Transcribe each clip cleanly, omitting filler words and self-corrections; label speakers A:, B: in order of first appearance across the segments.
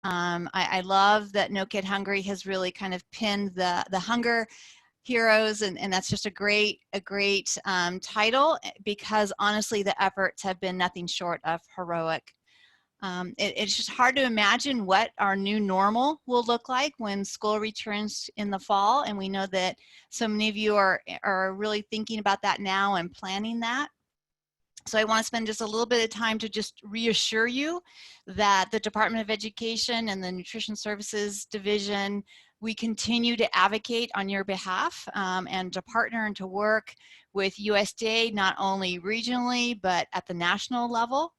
A: I love that No Kid Hungry has really kind of pinned the hunger heroes, and that's just a great title, because honestly the efforts have been nothing short of heroic. It's just hard to imagine what our new normal will look like when school returns in the fall, and we know that so many of you are really thinking about that now and planning that. So I want to spend just a little bit of time to just reassure you that the Department of Education and the Nutrition Services Division, we continue to advocate on your behalf, and to partner and to work with USDA, not only regionally, but at the national level.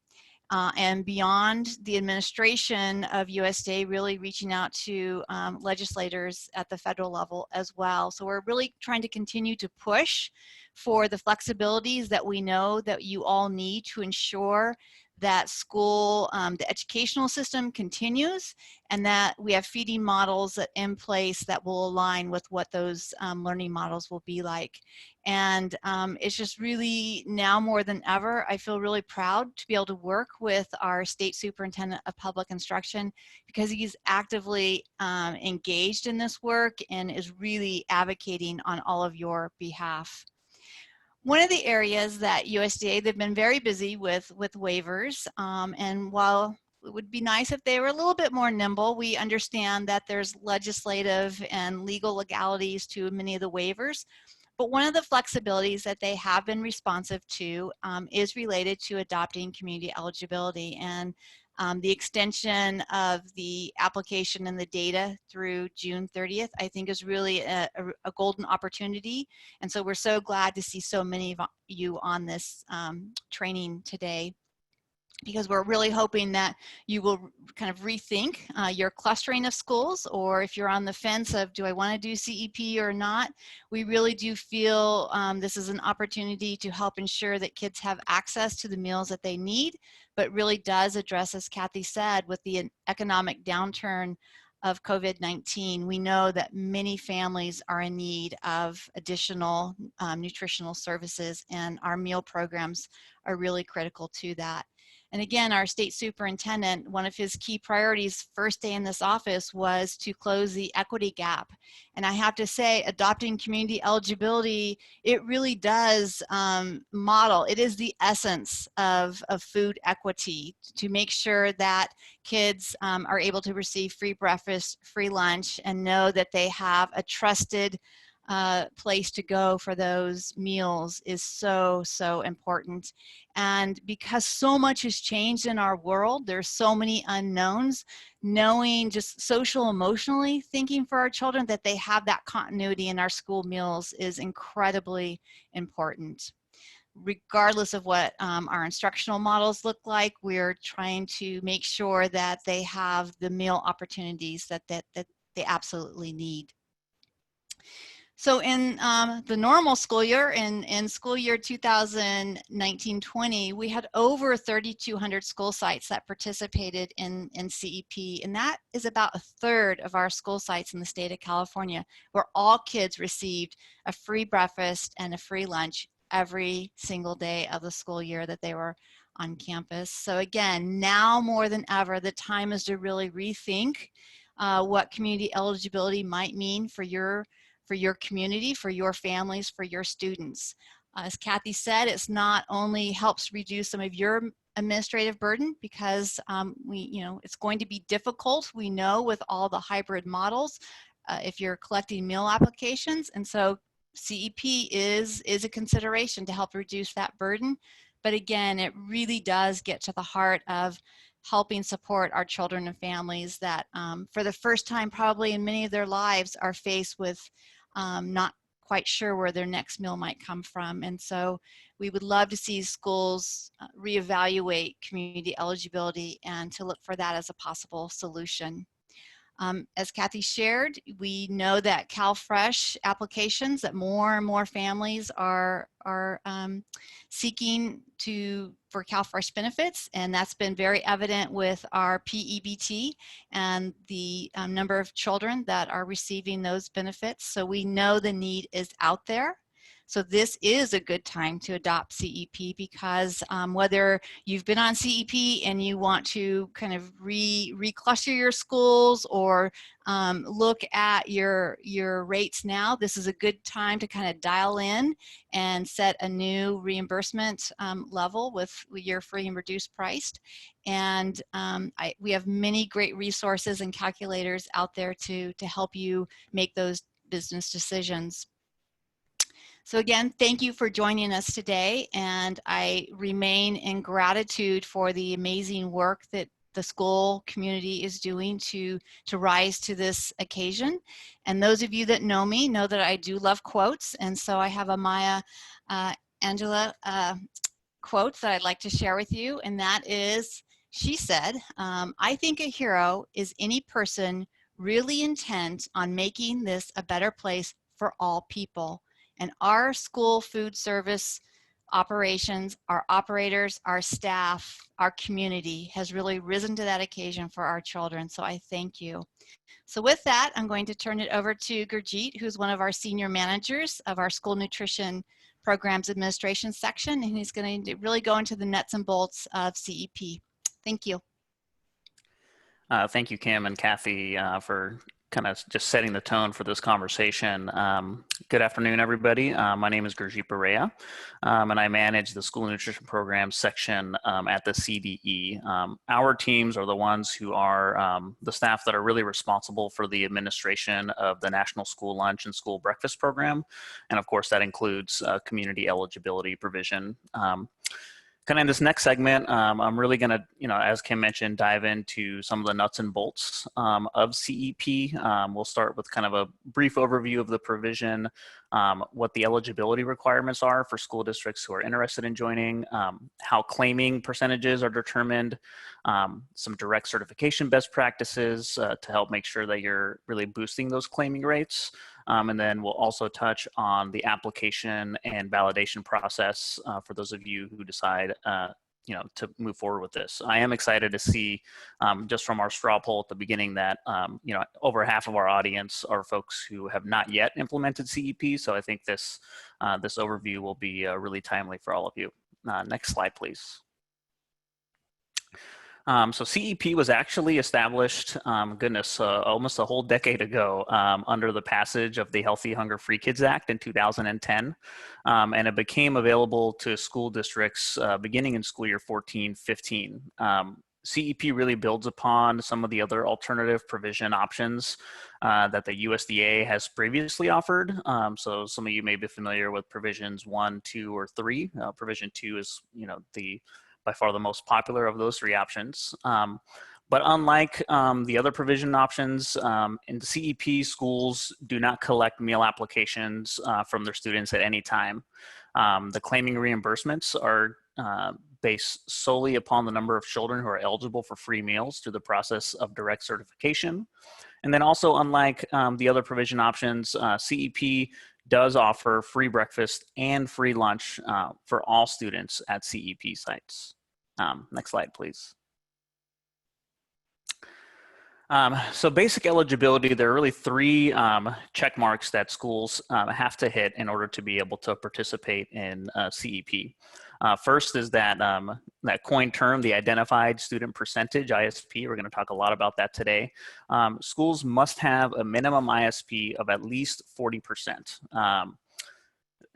A: And beyond the administration of USDA, really reaching out to legislators at the federal level as well. So we're really trying to continue to push for the flexibilities that we know that you all need to ensure that school, the educational system continues, and that we have feeding models in place that will align with what those learning models will be like. And it's just really, now more than ever, I feel really proud to be able to work with our State Superintendent of Public Instruction, because he's actively engaged in this work and is really advocating on all of your behalf. One of the areas that USDA, they've been very busy with waivers, and while it would be nice if they were a little bit more nimble, we understand that there's legislative and legal legalities to many of the waivers. But one of the flexibilities that they have been responsive to is related to adopting community eligibility, and the extension of the application and the data through June 30th, I think, is really a golden opportunity. And so we're so glad to see so many of you on this training today, because we're really hoping that you will kind of rethink your clustering of schools, or if you're on the fence of, do I want to do CEP or not? We really do feel this is an opportunity to help ensure that kids have access to the meals that they need, but really does address, as Kathy said, with the economic downturn of COVID-19, we know that many families are in need of additional nutritional services, and our meal programs are really critical to that. And again, our state superintendent, one of his key priorities first day in this office was to close the equity gap. And I have to say, adopting community eligibility, it really does model, it is the essence of food equity, to make sure that kids are able to receive free breakfast, free lunch, and know that they have a trusted place to go for those meals is so, so important. And because so much has changed in our world, there's so many unknowns, knowing just social emotionally thinking for our children that they have that continuity in our school meals is incredibly important. Regardless of what our instructional models look like, we're trying to make sure that they have the meal opportunities that they absolutely need. So in the normal school year, in school year 2019-20, we had over 3,200 school sites that participated in CEP, and that is about a third of our school sites in the state of California, where all kids received a free breakfast and a free lunch every single day of the school year that they were on campus. So again, now more than ever, the time is to really rethink what community eligibility might mean for your community, for your families, for your students. As Kathy said, it's not only helps reduce some of your administrative burden, because it's going to be difficult, we know, with all the hybrid models if you're collecting meal applications. And so CEP is a consideration to help reduce that burden. But again, it really does get to the heart of helping support our children and families that for the first time probably in many of their lives are faced with not quite sure where their next meal might come from. And so we would love to see schools reevaluate community eligibility and to look for that as a possible solution. As Kathy shared, we know that CalFresh applications, that more and more families are seeking for CalFresh benefits, and that's been very evident with our PEBT and the number of children that are receiving those benefits. So we know the need is out there. So this is a good time to adopt CEP because whether you've been on CEP and you want to kind of recluster your schools or look at your rates now, this is a good time to kind of dial in and set a new reimbursement level with your free and reduced priced. And we have many great resources and calculators out there to help you make those business decisions. So again, thank you for joining us today, and I remain in gratitude for the amazing work that the school community is doing to rise to this occasion. And those of you that know me know that I do love quotes, and so I have a Maya Angelou quote that I'd like to share with you, and that is, she said, I think a hero is any person really intent on making this a better place for all people. And our school food service operations, our operators, our staff, our community has really risen to that occasion for our children. So I thank you. So with that, I'm going to turn it over to Gurjeet, who's one of our senior managers of our school nutrition programs administration section, and he's going to really go into the nuts and bolts of CEP. Thank you.
B: Thank you, Kim and Kathy, for kind of just setting the tone for this conversation. Good afternoon, everybody. My name is Gurjeet Barea, and I manage the school nutrition program section at the CDE. Our teams are the ones who are the staff that are really responsible for the administration of the National School Lunch and School Breakfast Program. And of course, that includes community eligibility provision. Kind of in this next segment, I'm really going to, as Kim mentioned, dive into some of the nuts and bolts of CEP. We'll start with kind of a brief overview of the provision, what the eligibility requirements are for school districts who are interested in joining, how claiming percentages are determined, some direct certification best practices to help make sure that you're really boosting those claiming rates. And then we'll also touch on the application and validation process for those of you who decide to move forward with this. I am excited to see just from our straw poll at the beginning that over half of our audience are folks who have not yet implemented CEP. So I think this overview will be really timely for all of you. Next slide, please. So CEP was actually established, almost a whole decade ago under the passage of the Healthy Hunger Free Kids Act in 2010. And it became available to school districts beginning in school year 14-15. CEP really builds upon some of the other alternative provision options that the USDA has previously offered. So some of you may be familiar with provisions 1, 2, or 3. Provision 2 is, by far the most popular of those three options. But unlike the other provision options, in the CEP, schools do not collect meal applications from their students at any time. The claiming reimbursements are based solely upon the number of children who are eligible for free meals through the process of direct certification. And then also, unlike the other provision options, CEP does offer free breakfast and free lunch for all students at CEP sites. Next slide, please. So basic eligibility, there are really three check marks that schools have to hit in order to be able to participate in CEP. First is that coined term, the Identified Student Percentage, ISP. We're going to talk a lot about that today. Schools must have a minimum ISP of at least 40%.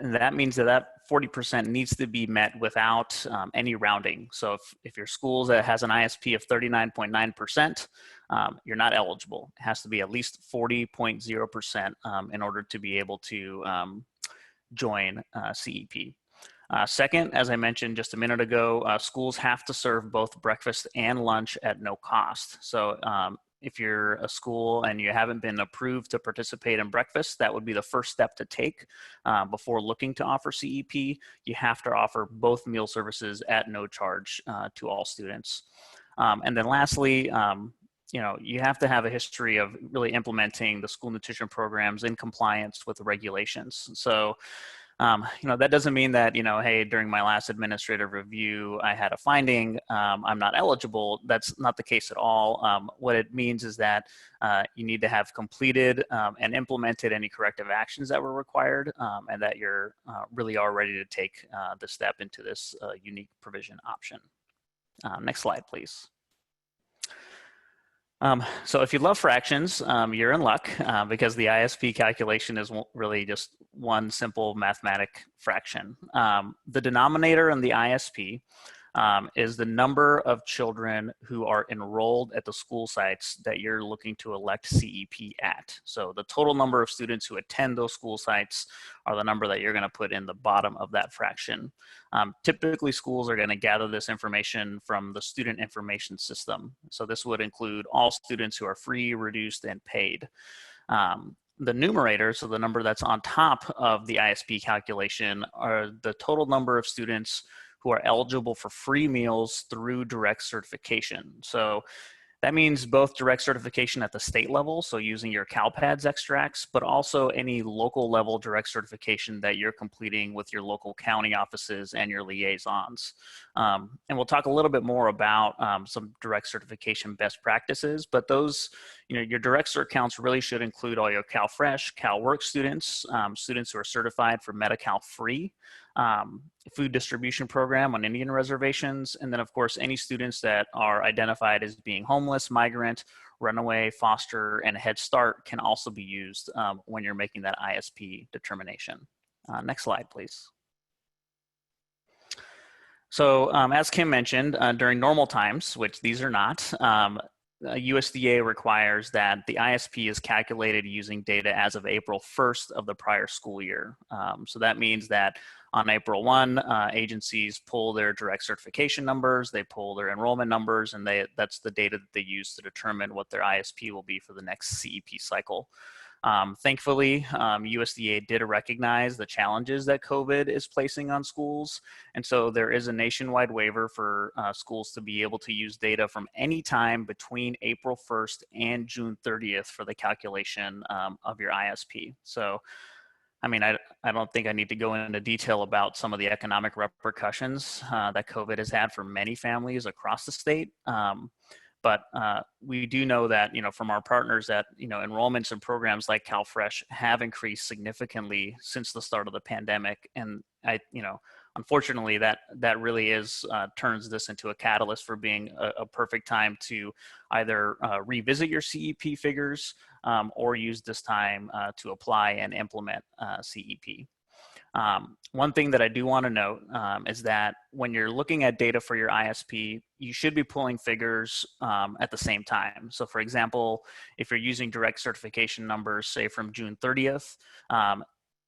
B: And that means that 40% needs to be met without any rounding. So if your school has an ISP of 39.9%, you're not eligible. It has to be at least 40.0% in order to be able to join CEP. Second, as I mentioned just a minute ago, schools have to serve both breakfast and lunch at no cost. So if you're a school and you haven't been approved to participate in breakfast, that would be the first step to take before looking to offer CEP. You have to offer both meal services at no charge to all students. And then lastly, you have to have a history of really implementing the school nutrition programs in compliance with the regulations. So That doesn't mean that, hey, during my last administrative review, I had a finding, I'm not eligible. That's not the case at all. What it means is that you need to have completed and implemented any corrective actions that were required, and that you're really are ready to take the step into this unique provision option. Next slide, please. So if you love fractions, you're in luck because the ISP calculation is really just one simple mathematic fraction. The denominator in the ISP is the number of children who are enrolled at the school sites that you're looking to elect CEP at. So the total number of students who attend those school sites are the number that you're going to put in the bottom of that fraction. Typically, schools are going to gather this information from the student information system. So this would include all students who are free, reduced, and paid. The numerator, so the number that's on top of the ISP calculation, are the total number of students who are eligible for free meals through direct certification. So that means both direct certification at the state level, so using your CalPADS extracts, but also any local level direct certification that you're completing with your local county offices and your liaisons. And we'll talk a little bit more about some direct certification best practices, but those, your direct cert counts really should include all your CalFresh, CalWork students, students who are certified for Medi-Cal free, food distribution program on Indian reservations, and then of course any students that are identified as being homeless, migrant, runaway, foster, and Head Start can also be used when you're making that ISP determination. Next slide, please. So as Kim mentioned, during normal times, which these are not, USDA requires that the ISP is calculated using data as of April 1st of the prior school year. So that means that on April 1, agencies pull their direct certification numbers, they pull their enrollment numbers, and that's the data that they use to determine what their ISP will be for the next CEP cycle. Thankfully, USDA did recognize the challenges that COVID is placing on schools. And so there is a nationwide waiver for schools to be able to use data from any time between April 1st and June 30th for the calculation of your ISP. So, I mean, I don't think I need to go into detail about some of the economic repercussions that COVID has had for many families across the state. But we do know that, from our partners that, enrollments in programs like CalFresh have increased significantly since the start of the pandemic. And unfortunately, that really is turns this into a catalyst for being a perfect time to either revisit your CEP figures or use this time to apply and implement CEP. One thing that I do want to note is that when you're looking at data for your ISP, you should be pulling figures at the same time. So for example, if you're using direct certification numbers, say from June 30th,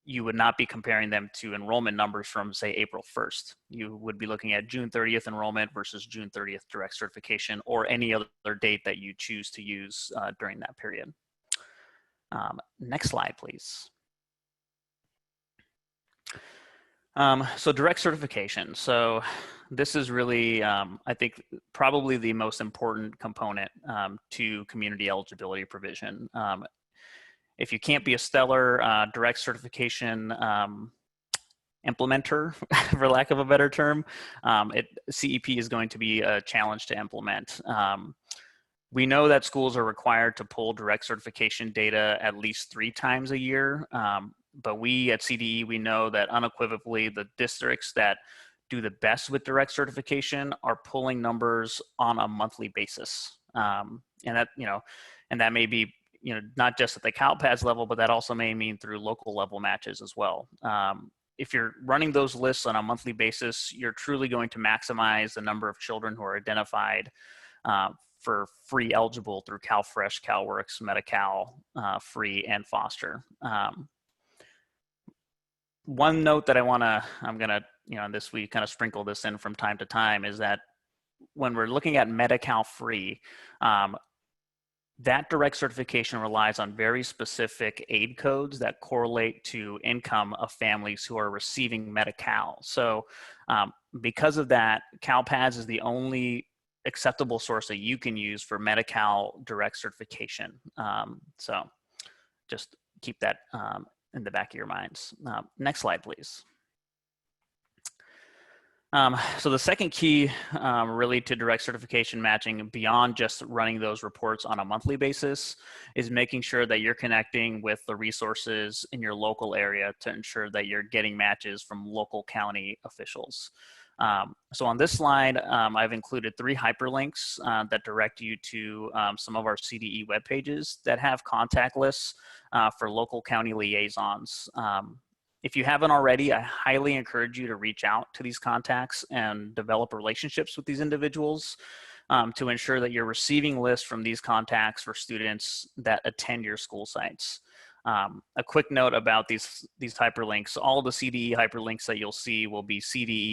B: you would not be comparing them to enrollment numbers from, say, April 1st. You would be looking at June 30th enrollment versus June 30th direct certification, or any other date that you choose to use during that period. Next slide, please. So direct certification. So this is really, I think, probably the most important component to community eligibility provision. If you can't be a stellar direct certification implementer, for lack of a better term, CEP is going to be a challenge to implement. We know that schools are required to pull direct certification data at least 3 times a year. But we at CDE, we know that unequivocally the districts that do the best with direct certification are pulling numbers on a monthly basis. And that may be, not just at the CalPADS level, but that also may mean through local level matches as well. If you're running those lists on a monthly basis, you're truly going to maximize the number of children who are identified for free eligible through CalFresh, CalWorks, Medi-Cal, free, and foster. One note that I'm gonna, this we kind of sprinkle this in from time to time, is that when we're looking at Medi-Cal free, that direct certification relies on very specific aid codes that correlate to income of families who are receiving Medi-Cal. So because of that, CalPADS is the only acceptable source that you can use for Medi-Cal direct certification. So just keep that in the back of your minds. Next slide, please. So the second key really to direct certification matching beyond just running those reports on a monthly basis is making sure that you're connecting with the resources in your local area to ensure that you're getting matches from local county officials. So on this slide, I've included 3 hyperlinks that direct you to some of our CDE web pages that have contact lists for local county liaisons. If you haven't already, I highly encourage you to reach out to these contacts and develop relationships with these individuals to ensure that you're receiving lists from these contacts for students that attend your school sites. A quick note about these hyperlinks: all the CDE hyperlinks that you'll see will be cde.ca.gov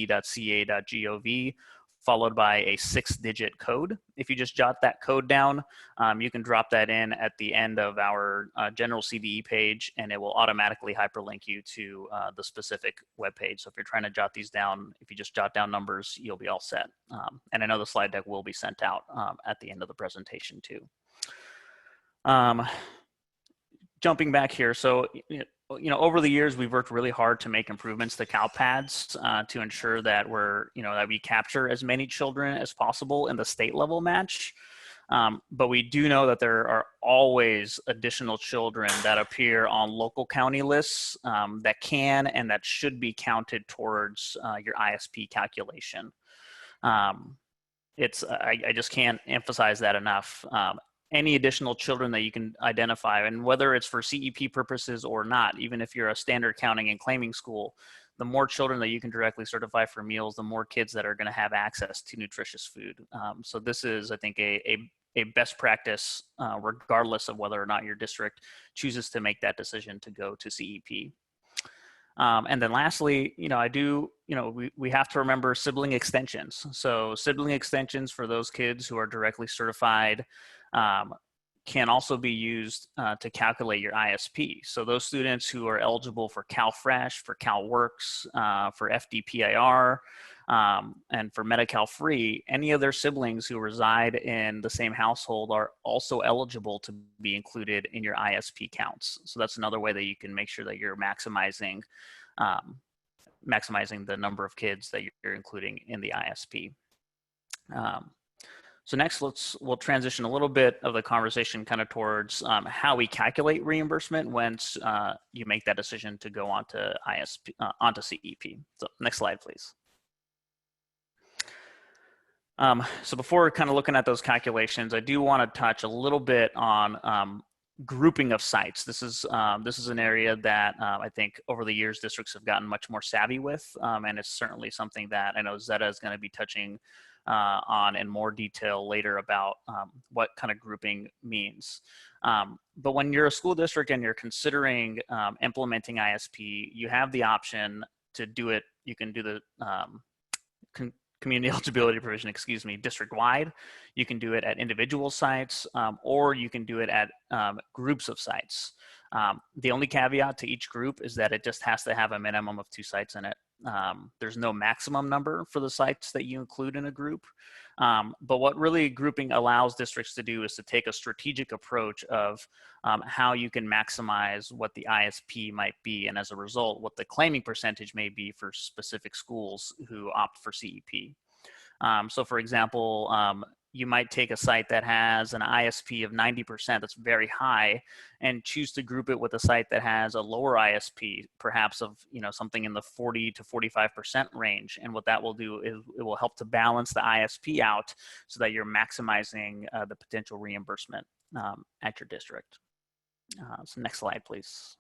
B: followed by a 6-digit code. If you just jot that code down, you can drop that in at the end of our general CDE page, and it will automatically hyperlink you to the specific web page. So if you're trying to jot these down, if you just jot down numbers, you'll be all set. And I know the slide deck will be sent out at the end of the presentation too. Jumping back here, so over the years we've worked really hard to make improvements to CalPads to ensure that that we capture as many children as possible in the state level match. But we do know that there are always additional children that appear on local county lists that can and that should be counted towards your ISP calculation. I just can't emphasize that enough. Any additional children that you can identify, and whether it's for CEP purposes or not, even if you're a standard counting and claiming school, the more children that you can directly certify for meals, the more kids that are going to have access to nutritious food. So this is, I think, a best practice, regardless of whether or not your district chooses to make that decision to go to CEP. And then lastly, we have to remember sibling extensions. So sibling extensions for those kids who are directly certified can also be used to calculate your ISP. So those students who are eligible for CalFresh, for CalWorks, for FDPIR, and for Medi-Cal Free, any of their siblings who reside in the same household are also eligible to be included in your ISP counts. So that's another way that you can make sure that you're maximizing the number of kids that you're including in the ISP. So next, we'll transition a little bit of the conversation kind of towards how we calculate reimbursement once you make that decision to go onto onto CEP. So next slide, please. So before kind of looking at those calculations, I do want to touch a little bit on grouping of sites. This is an area that I think over the years districts have gotten much more savvy with, and it's certainly something that I know Zeta is going to be touching on in more detail later about what kind of grouping means. But when you're a school district and you're considering implementing ISP, you have the option to do it. You can do the community eligibility provision, district-wide. You can do it at individual sites, or you can do it at groups of sites. The only caveat to each group is that it just has to have a minimum of 2 sites in it. There's no maximum number for the sites that you include in a group. But what really grouping allows districts to do is to take a strategic approach of how you can maximize what the ISP might be, and as a result, what the claiming percentage may be for specific schools who opt for CEP. So for example, you might take a site that has an ISP of 90%, that's very high, and choose to group it with a site that has a lower ISP, perhaps of something in the 40 to 45% range. And what that will do is it will help to balance the ISP out so that you're maximizing the potential reimbursement at your district. So next slide, please.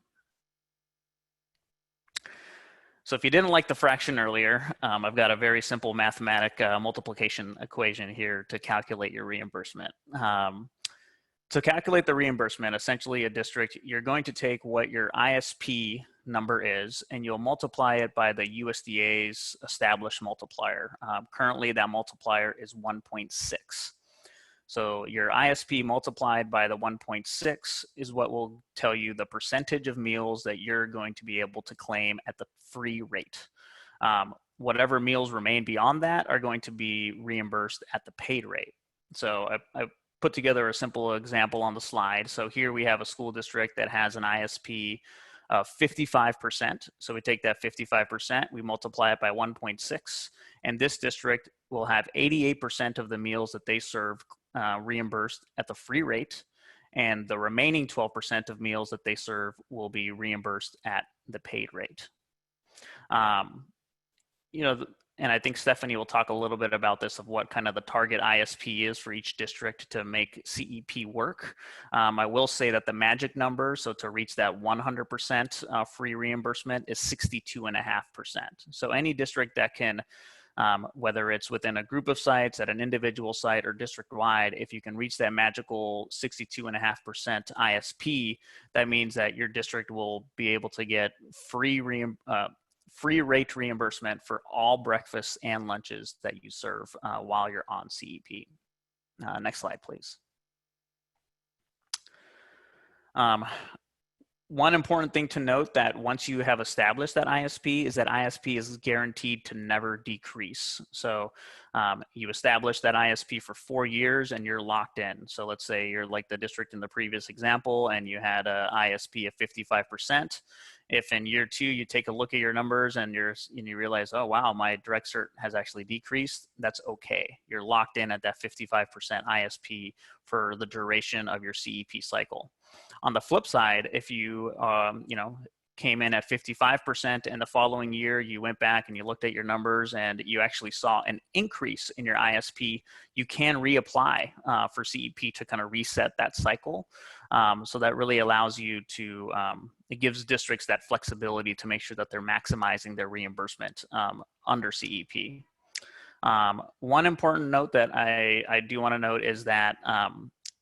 B: So if you didn't like the fraction earlier, I've got a very simple mathematical multiplication equation here to calculate your reimbursement. To calculate the reimbursement, essentially a district, you're going to take what your ISP number is and you'll multiply it by the USDA's established multiplier. Currently that multiplier is 1.6. So your ISP multiplied by the 1.6 is what will tell you the percentage of meals that you're going to be able to claim at the free rate. Whatever meals remain beyond that are going to be reimbursed at the paid rate. So I put together a simple example on the slide. So here we have a school district that has an ISP of 55%. So we take that 55%, we multiply it by 1.6, and this district will have 88% of the meals that they serve reimbursed at the free rate, and the remaining 12% of meals that they serve will be reimbursed at the paid rate. You know, and I think Stephanie will talk a little bit about this, of what kind of the target ISP is for each district to make CEP work. I will say that the magic number, so to reach that 100% free reimbursement, is 62.5%. So any district that can, whether it's within a group of sites, at an individual site, or district-wide, if you can reach that magical 62.5% ISP, that means that your district will be able to get free rate reimbursement for all breakfasts and lunches that you serve while you're on CEP. Next slide, please. One important thing to note, that once you have established that ISP, is that ISP is guaranteed to never decrease. So you establish that ISP for 4 years and you're locked in. So let's say you're like the district in the previous example and you had a ISP of 55%. If in year 2 you take a look at your numbers and you realize, oh wow, my direct cert has actually decreased, that's okay. You're locked in at that 55% ISP for the duration of your CEP cycle. On the flip side, if you came in at 55% and the following year you went back and you looked at your numbers and you actually saw an increase in your ISP, you can reapply for CEP to kind of reset that cycle. So that really allows you to, it gives districts that flexibility to make sure that they're maximizing their reimbursement under CEP. One important note that I do want to note is that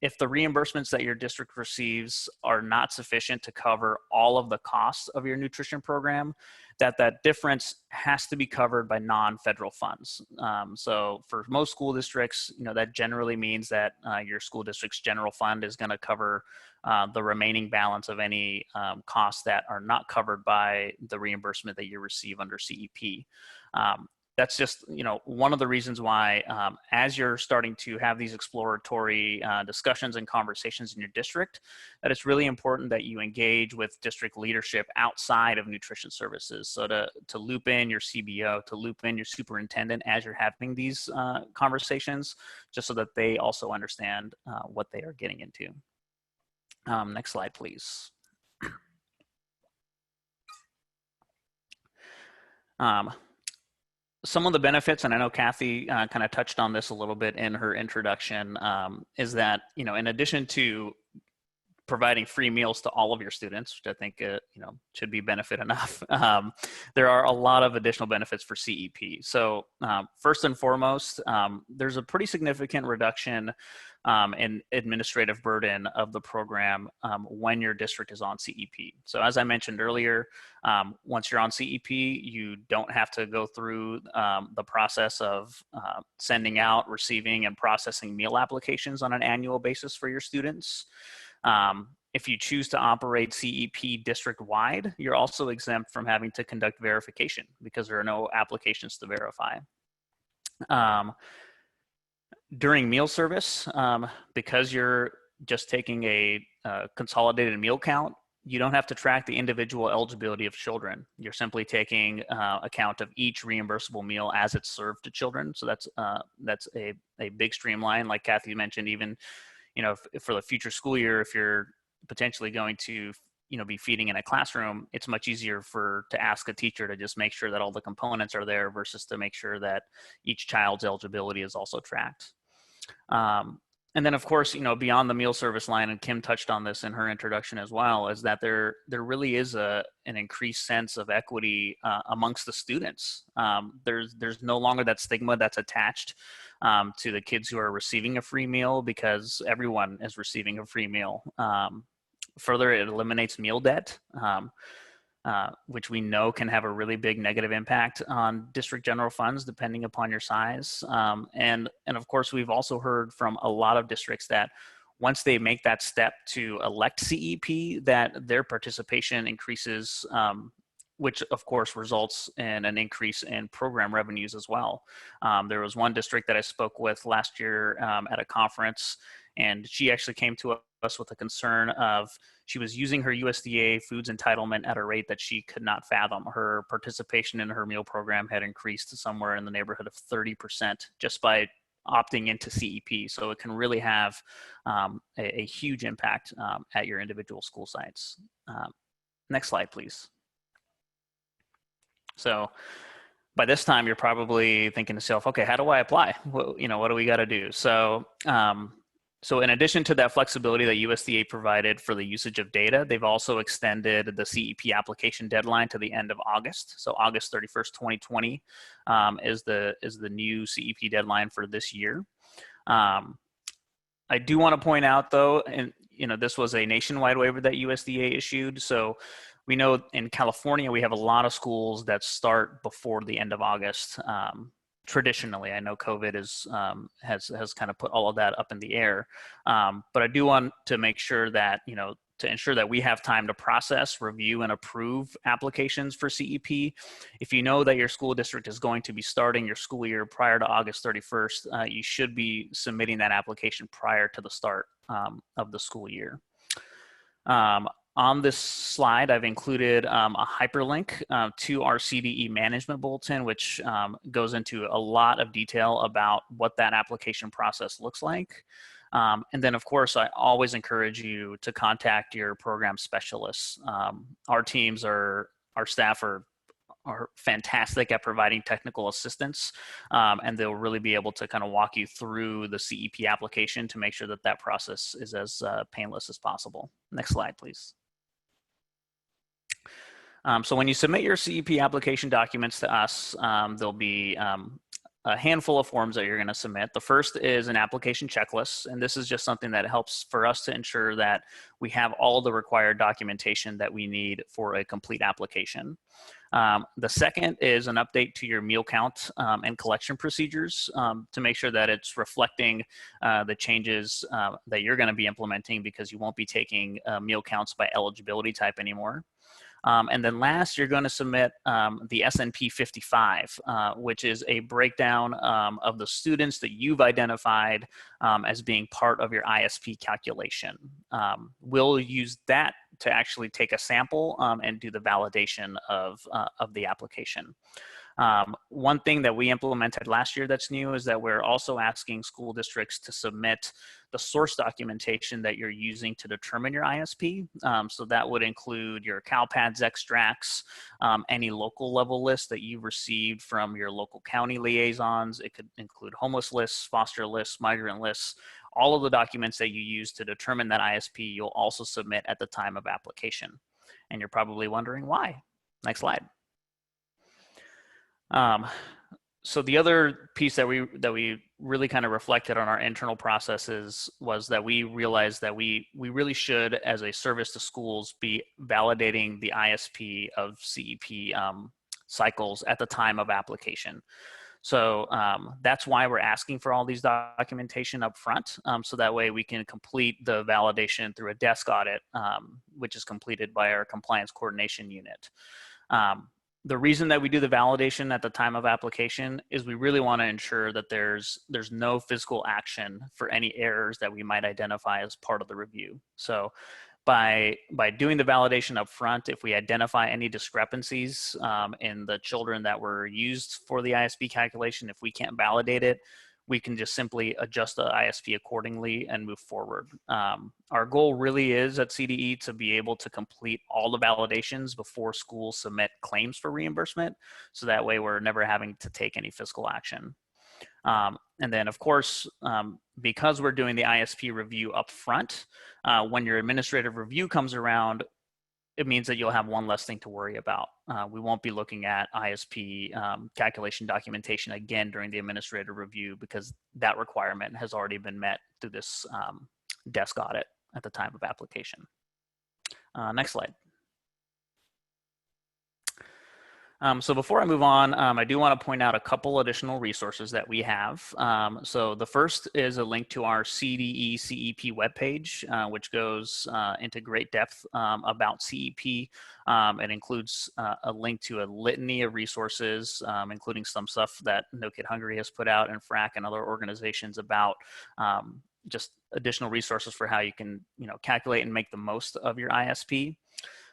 B: if the reimbursements that your district receives are not sufficient to cover all of the costs of your nutrition program, that difference has to be covered by non-federal funds. So for most school districts, that generally means that your school district's general fund is going to cover the remaining balance of any costs that are not covered by the reimbursement that you receive under CEP. That's just, one of the reasons why, as you're starting to have these exploratory discussions and conversations in your district, that it's really important that you engage with district leadership outside of nutrition services. So to loop in your CBO, to loop in your superintendent as you're having these conversations, just so that they also understand what they are getting into. Next slide, please. Some of the benefits, and I know Kathy kind of touched on this a little bit in her introduction, is that, in addition to providing free meals to all of your students, which I think, should be benefit enough, there are a lot of additional benefits for CEP. So first and foremost, there's a pretty significant reduction in administrative burden of the program when your district is on CEP. So as I mentioned earlier, once you're on CEP, you don't have to go through the process of sending out, receiving, and processing meal applications on an annual basis for your students. If you choose to operate CEP district-wide, you're also exempt from having to conduct verification because there are no applications to verify. During meal service, because you're just taking a consolidated meal count, you don't have to track the individual eligibility of children. You're simply taking account of each reimbursable meal as it's served to children. So that's a big streamline. Like Kathy mentioned, even for the future school year, if you're potentially going to be feeding in a classroom, it's much easier to ask a teacher to just make sure that all the components are there versus to make sure that each child's eligibility is also tracked. And then of course, beyond the meal service line, and Kim touched on this in her introduction as well, is that there really is an increased sense of equity amongst the students. There's no longer that stigma that's attached to the kids who are receiving a free meal, because everyone is receiving a free meal. Further, it eliminates meal debt, which we know can have a really big negative impact on district general funds depending upon your size. And of course, we've also heard from a lot of districts that once they make that step to elect CEP, that their participation increases which of course results in an increase in program revenues as well. There was one district that I spoke with last year at a conference, and she actually came to us with a concern of she was using her USDA foods entitlement at a rate that she could not fathom. Her participation in her meal program had increased to somewhere in the neighborhood of 30% just by opting into CEP. So it can really have a huge impact at your individual school sites. Next slide, please. So by this time, you're probably thinking to yourself, okay, how do I apply? What do we got to do? So, so in addition to that flexibility that USDA provided for the usage of data, they've also extended the CEP application deadline to the end of August. So August 31st, 2020 is the new CEP deadline for this year. I do want to point out though, and this was a nationwide waiver that USDA issued. So we know in California, we have a lot of schools that start before the end of August. Traditionally, I know COVID has kind of put all of that up in the air, but I do want to make sure that to ensure that we have time to process, review, and approve applications for CEP. If you know that your school district is going to be starting your school year prior to August 31st, you should be submitting that application prior to the start of the school year. On this slide, I've included a hyperlink to our CDE management bulletin, which goes into a lot of detail about what that application process looks like. And then, of course, I always encourage you to contact your program specialists. Our teams our staff are fantastic at providing technical assistance, and they'll really be able to kind of walk you through the CEP application to make sure that that process is as painless as possible. Next slide, please. So when you submit your CEP application documents to us, there'll be a handful of forms that you're going to submit. The first is an application checklist, and this is just something that helps for us to ensure that we have all the required documentation that we need for a complete application. The second is an update to your meal count and collection procedures to make sure that it's reflecting the changes that you're going to be implementing, because you won't be taking meal counts by eligibility type anymore. And then last, you're going to submit the SNP 55, which is a breakdown of the students that you've identified as being part of your ISP calculation. We'll use that to actually take a sample and do the validation of the application. One thing that we implemented last year that's new is that we're also asking school districts to submit the source documentation that you're using to determine your ISP. So that would include your CalPADS extracts, any local level lists that you've received from your local county liaisons. It could include homeless lists, foster lists, migrant lists. All of the documents that you use to determine that ISP, you'll also submit at the time of application. And you're probably wondering why. Next slide. So the other piece that we really kind of reflected on our internal processes was that we realized that we really should, as a service to schools, be validating the ISP of CEP cycles at the time of application. So that's why we're asking for all these documentation up front, so that way we can complete the validation through a desk audit, which is completed by our compliance coordination unit. The reason that we do the validation at the time of application is we really want to ensure that there's no physical action for any errors that we might identify as part of the review. So by doing the validation up front, if we identify any discrepancies in the children that were used for the ISP calculation, if we can't validate it, we can just simply adjust the ISP accordingly and move forward. Our goal really is at CDE to be able to complete all the validations before schools submit claims for reimbursement, so that way we're never having to take any fiscal action. And then, of course, because we're doing the ISP review up front, when your administrative review comes around, it means that you'll have one less thing to worry about. We won't be looking at ISP calculation documentation again during the administrative review, because that requirement has already been met through this desk audit at the time of application. Next slide. So before I move on, I do want to point out a couple additional resources that we have. So the first is a link to our CDE CEP webpage, which goes into great depth about CEP. It includes a link to a litany of resources, including some stuff that No Kid Hungry has put out, and FRAC and other organizations about just additional resources for how you can, calculate and make the most of your ISP.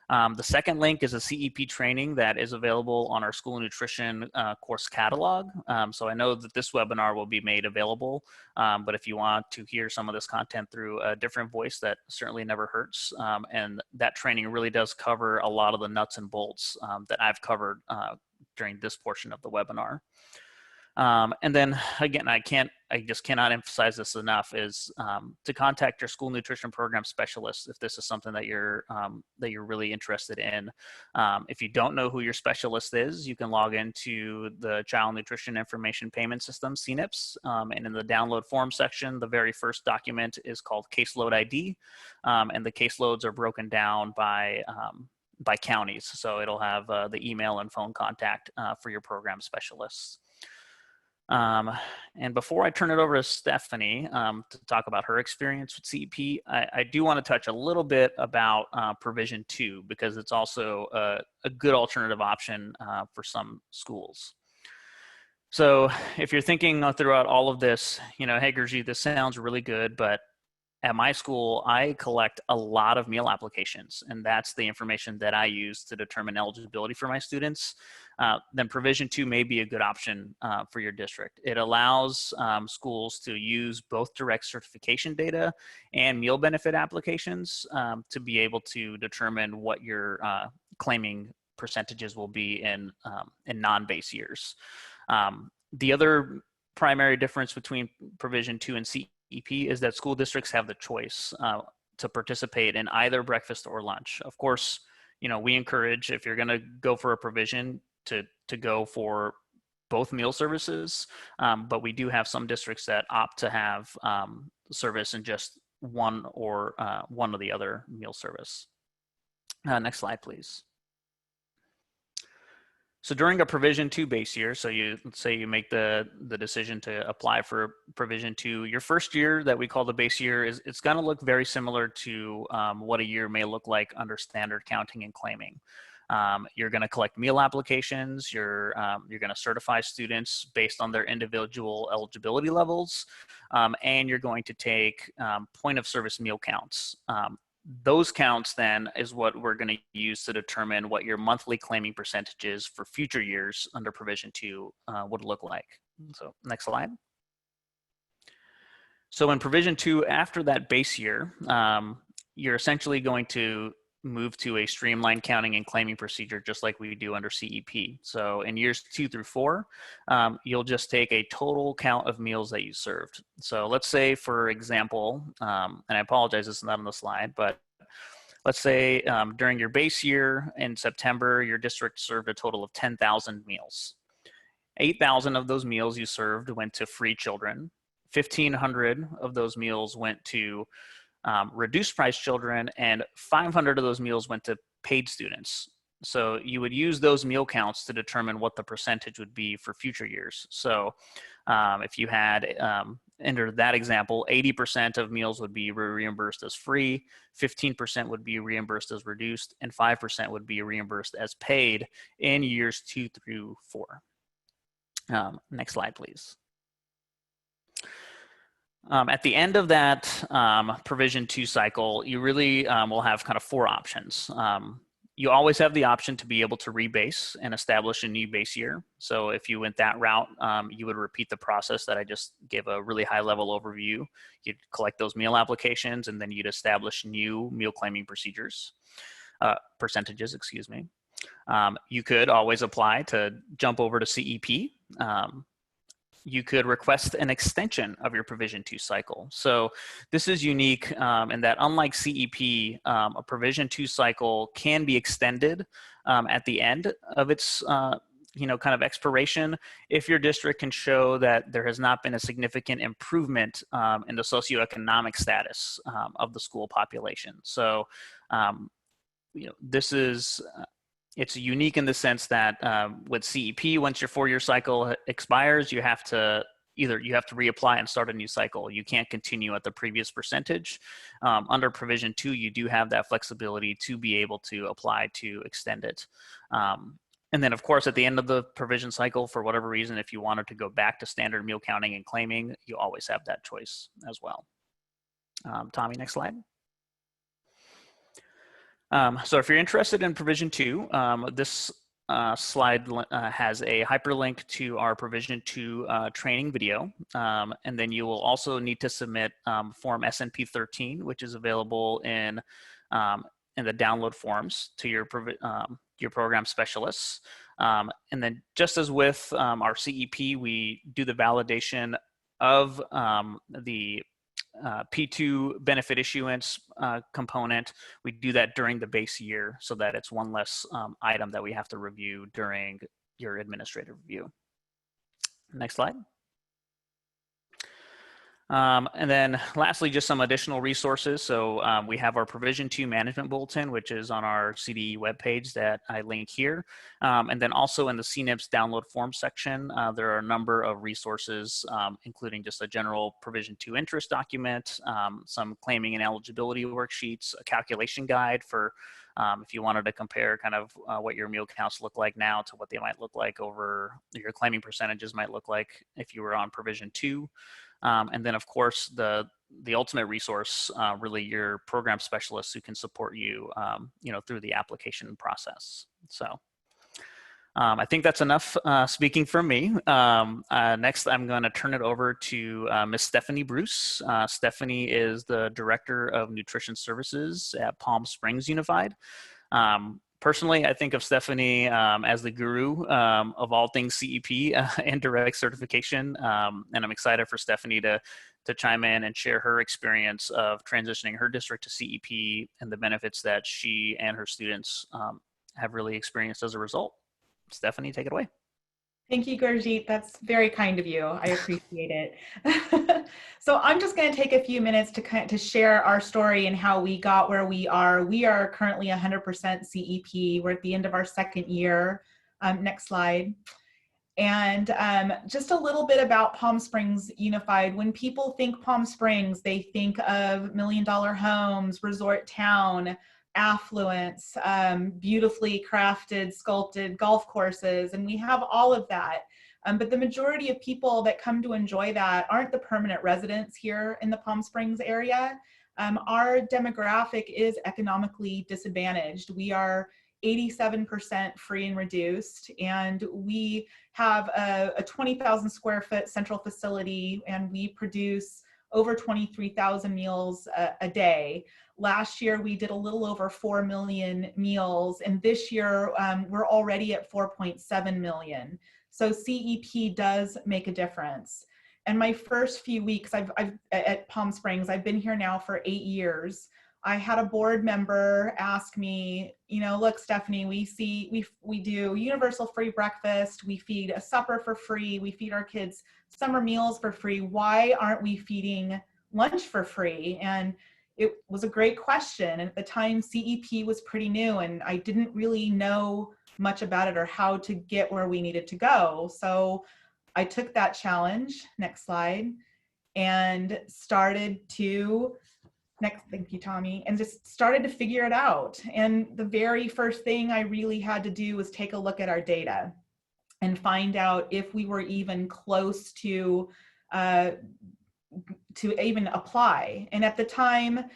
B: The second link is a CEP training that is available on our school nutrition course catalog. So I know that this webinar will be made available, but if you want to hear some of this content through a different voice, that certainly never hurts. And that training really does cover a lot of the nuts and bolts that I've covered during this portion of the webinar. And then again, I just cannot emphasize this enough, is to contact your school nutrition program specialist if this is something that you're really interested in. If you don't know who your specialist is, you can log into the Child Nutrition Information Payment System, CNIPS, and in the download form section, the very first document is called Caseload ID, and the caseloads are broken down by counties. So it'll have the email and phone contact for your program specialists. And before I turn it over to Stephanie to talk about her experience with CEP, I do want to touch a little bit about Provision 2, because it's also a good alternative option for some schools. So if you're thinking throughout all of this, hey, Gurjeet, this sounds really good, but at my school, I collect a lot of meal applications, and that's the information that I use to determine eligibility for my students. Then Provision 2 may be a good option for your district. It allows schools to use both direct certification data and meal benefit applications to be able to determine what your claiming percentages will be in non-base years. The other primary difference between Provision 2 and CEP is that school districts have the choice to participate in either breakfast or lunch. Of course, we encourage, if you're going to go for a provision, to go for both meal services, but we do have some districts that opt to have service in just one or the other meal service. Next slide, please. So during a Provision 2 base year, so let's say you make the decision to apply for Provision 2, your first year that we call the base year it's going to look very similar to what a year may look like under standard counting and claiming. You're going to collect meal applications. You're going to certify students based on their individual eligibility levels, and you're going to take point of service meal counts. Those counts then is what we're going to use to determine what your monthly claiming percentages for future years under Provision 2 would look like. So next slide. So in Provision 2, after that base year, you're essentially going to move to a streamlined counting and claiming procedure, just like we do under CEP. So in years 2 through 4, you'll just take a total count of meals that you served. So let's say, for example, and I apologize, this is not on the slide, but let's say during your base year in September, your district served a total of 10,000 meals. 8,000 of those meals you served went to free children. 1,500 of those meals went to reduced price children, and 500 of those meals went to paid students. So you would use those meal counts to determine what the percentage would be for future years. So if you had, under that example, 80% of meals would be reimbursed as free, 15% would be reimbursed as reduced, and 5% would be reimbursed as paid in years 2 through 4. Next slide, please. At the end of that Provision 2 cycle, you really will have kind of 4 options. You always have the option to be able to rebase and establish a new base year. So if you went that route, you would repeat the process that I just gave a really high level overview. You'd collect those meal applications, and then you'd establish new meal claiming percentages, excuse me. You could always apply to jump over to CEP. You could request an extension of your Provision 2 cycle. So this is unique in that, unlike CEP, a Provision 2 cycle can be extended at the end of its kind of expiration if your district can show that there has not been a significant improvement in the socioeconomic status of the school population. So this is It's unique in the sense that with CEP, once your 4-year cycle expires, you have to reapply and start a new cycle. You can't continue at the previous percentage. Under Provision 2, you do have that flexibility to be able to apply to extend it. And then, of course, at the end of the provision cycle, for whatever reason, if you wanted to go back to standard meal counting and claiming, you always have that choice as well. Tommy, next slide. So if you're interested in Provision 2, this slide has a hyperlink to our Provision 2 training video. And then you will also need to submit Form SNP 13, which is available in the download forms to your program specialists. And then just as with our CEP, we do the validation of the P2 benefit issuance component. We do that during the base year so that it's one less item that we have to review during your administrative review. Next slide. And then lastly, just some additional resources. So we have our Provision 2 Management Bulletin, which is on our CDE webpage that I link here. And then also in the CNIPS download form section, there are a number of resources, including just a general Provision 2 interest document, some claiming and eligibility worksheets, a calculation guide for if you wanted to compare kind of what your meal counts look like now to what they might look like over your claiming percentages might look like if you were on Provision 2. And then, of course, the ultimate resource, really your program specialists who can support you, through the application process. So I think that's enough speaking from me. Next, I'm going to turn it over to Ms. Stephanie Bruce. Stephanie is the Director of Nutrition Services at Palm Springs Unified. Personally, I think of Stephanie as the guru of all things CEP and direct certification, and I'm excited for Stephanie to chime in and share her experience of transitioning her district to CEP and the benefits that she and her students have really experienced as a result. Stephanie, take it away.
C: Thank you, Gurjeet. That's very kind of you. I appreciate it. So I'm just going to take a few minutes to share our story and how we got where we are. We are currently 100% CEP. We're at the end of our second year. Next slide. And just a little bit about Palm Springs Unified. When people think Palm Springs, they think of million-dollar homes, resort town, affluence, beautifully crafted, sculpted golf courses, and we have all of that. But the majority of people that come to enjoy that aren't the permanent residents here in the Palm Springs area. Our demographic is economically disadvantaged. We are 87% free and reduced, and we have a 20,000 square foot central facility, and we produce over 23,000 meals a day. Last year, we did a little over 4 million meals, and this year we're already at 4.7 million. So CEP does make a difference. And my first few weeks at Palm Springs, I've been here now for 8 years. I had a board member ask me, look, Stephanie, we do universal free breakfast, we feed a supper for free, we feed our kids summer meals for free. Why aren't we feeding lunch for free? And it was a great question. And at the time, CEP was pretty new, and I didn't really know much about it or how to get where we needed to go. So I took that challenge, next slide, and started to thank you, Tommy, and just started to figure it out. And the very first thing I really had to do was take a look at our data and find out if we were even close to even apply. And at the time,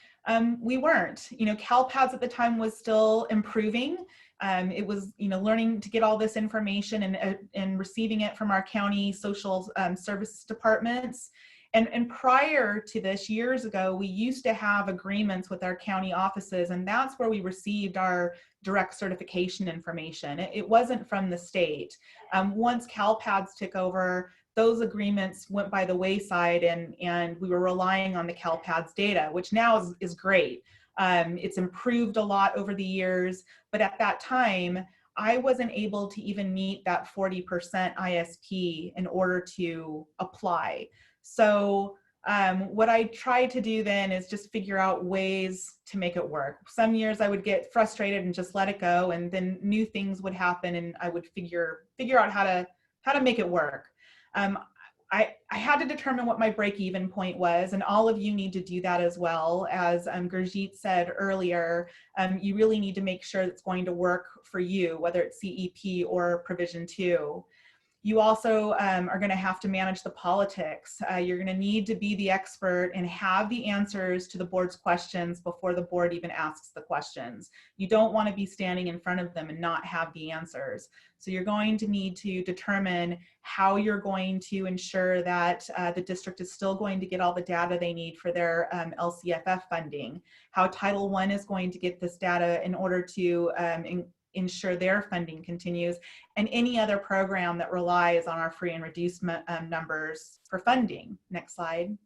C: we weren't. CalPADS at the time was still improving. It was, learning to get all this information and receiving it from our county social services departments. And prior to this, years ago, we used to have agreements with our county offices, and that's where we received our direct certification information. It wasn't from the state. Once CalPADS took over, those agreements went by the wayside, and we were relying on the CalPADS data, which now is great. It's improved a lot over the years, but at that time, I wasn't able to even meet that 40% ISP in order to apply. So What I tried to do then is just figure out ways to make it work. Some years I would get frustrated and just let it go, and then new things would happen and I would figure out how to make it work. I had to determine what my break-even point was, and all of you need to do that as well. As Gurjeet said earlier, you really need to make sure it's going to work for you, whether it's CEP or Provision 2. You also are going to have to manage the politics. You're going to need to be the expert and have the answers to the board's questions before the board even asks the questions. You don't want to be standing in front of them and not have the answers. So you're going to need to determine how you're going to ensure that the district is still going to get all the data they need for their Lcff funding, how Title I is going to get this data in order to ensure their funding continues, and any other program that relies on our free and reduced numbers for funding. Next slide.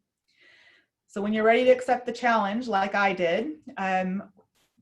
C: So when you're ready to accept the challenge, like I did,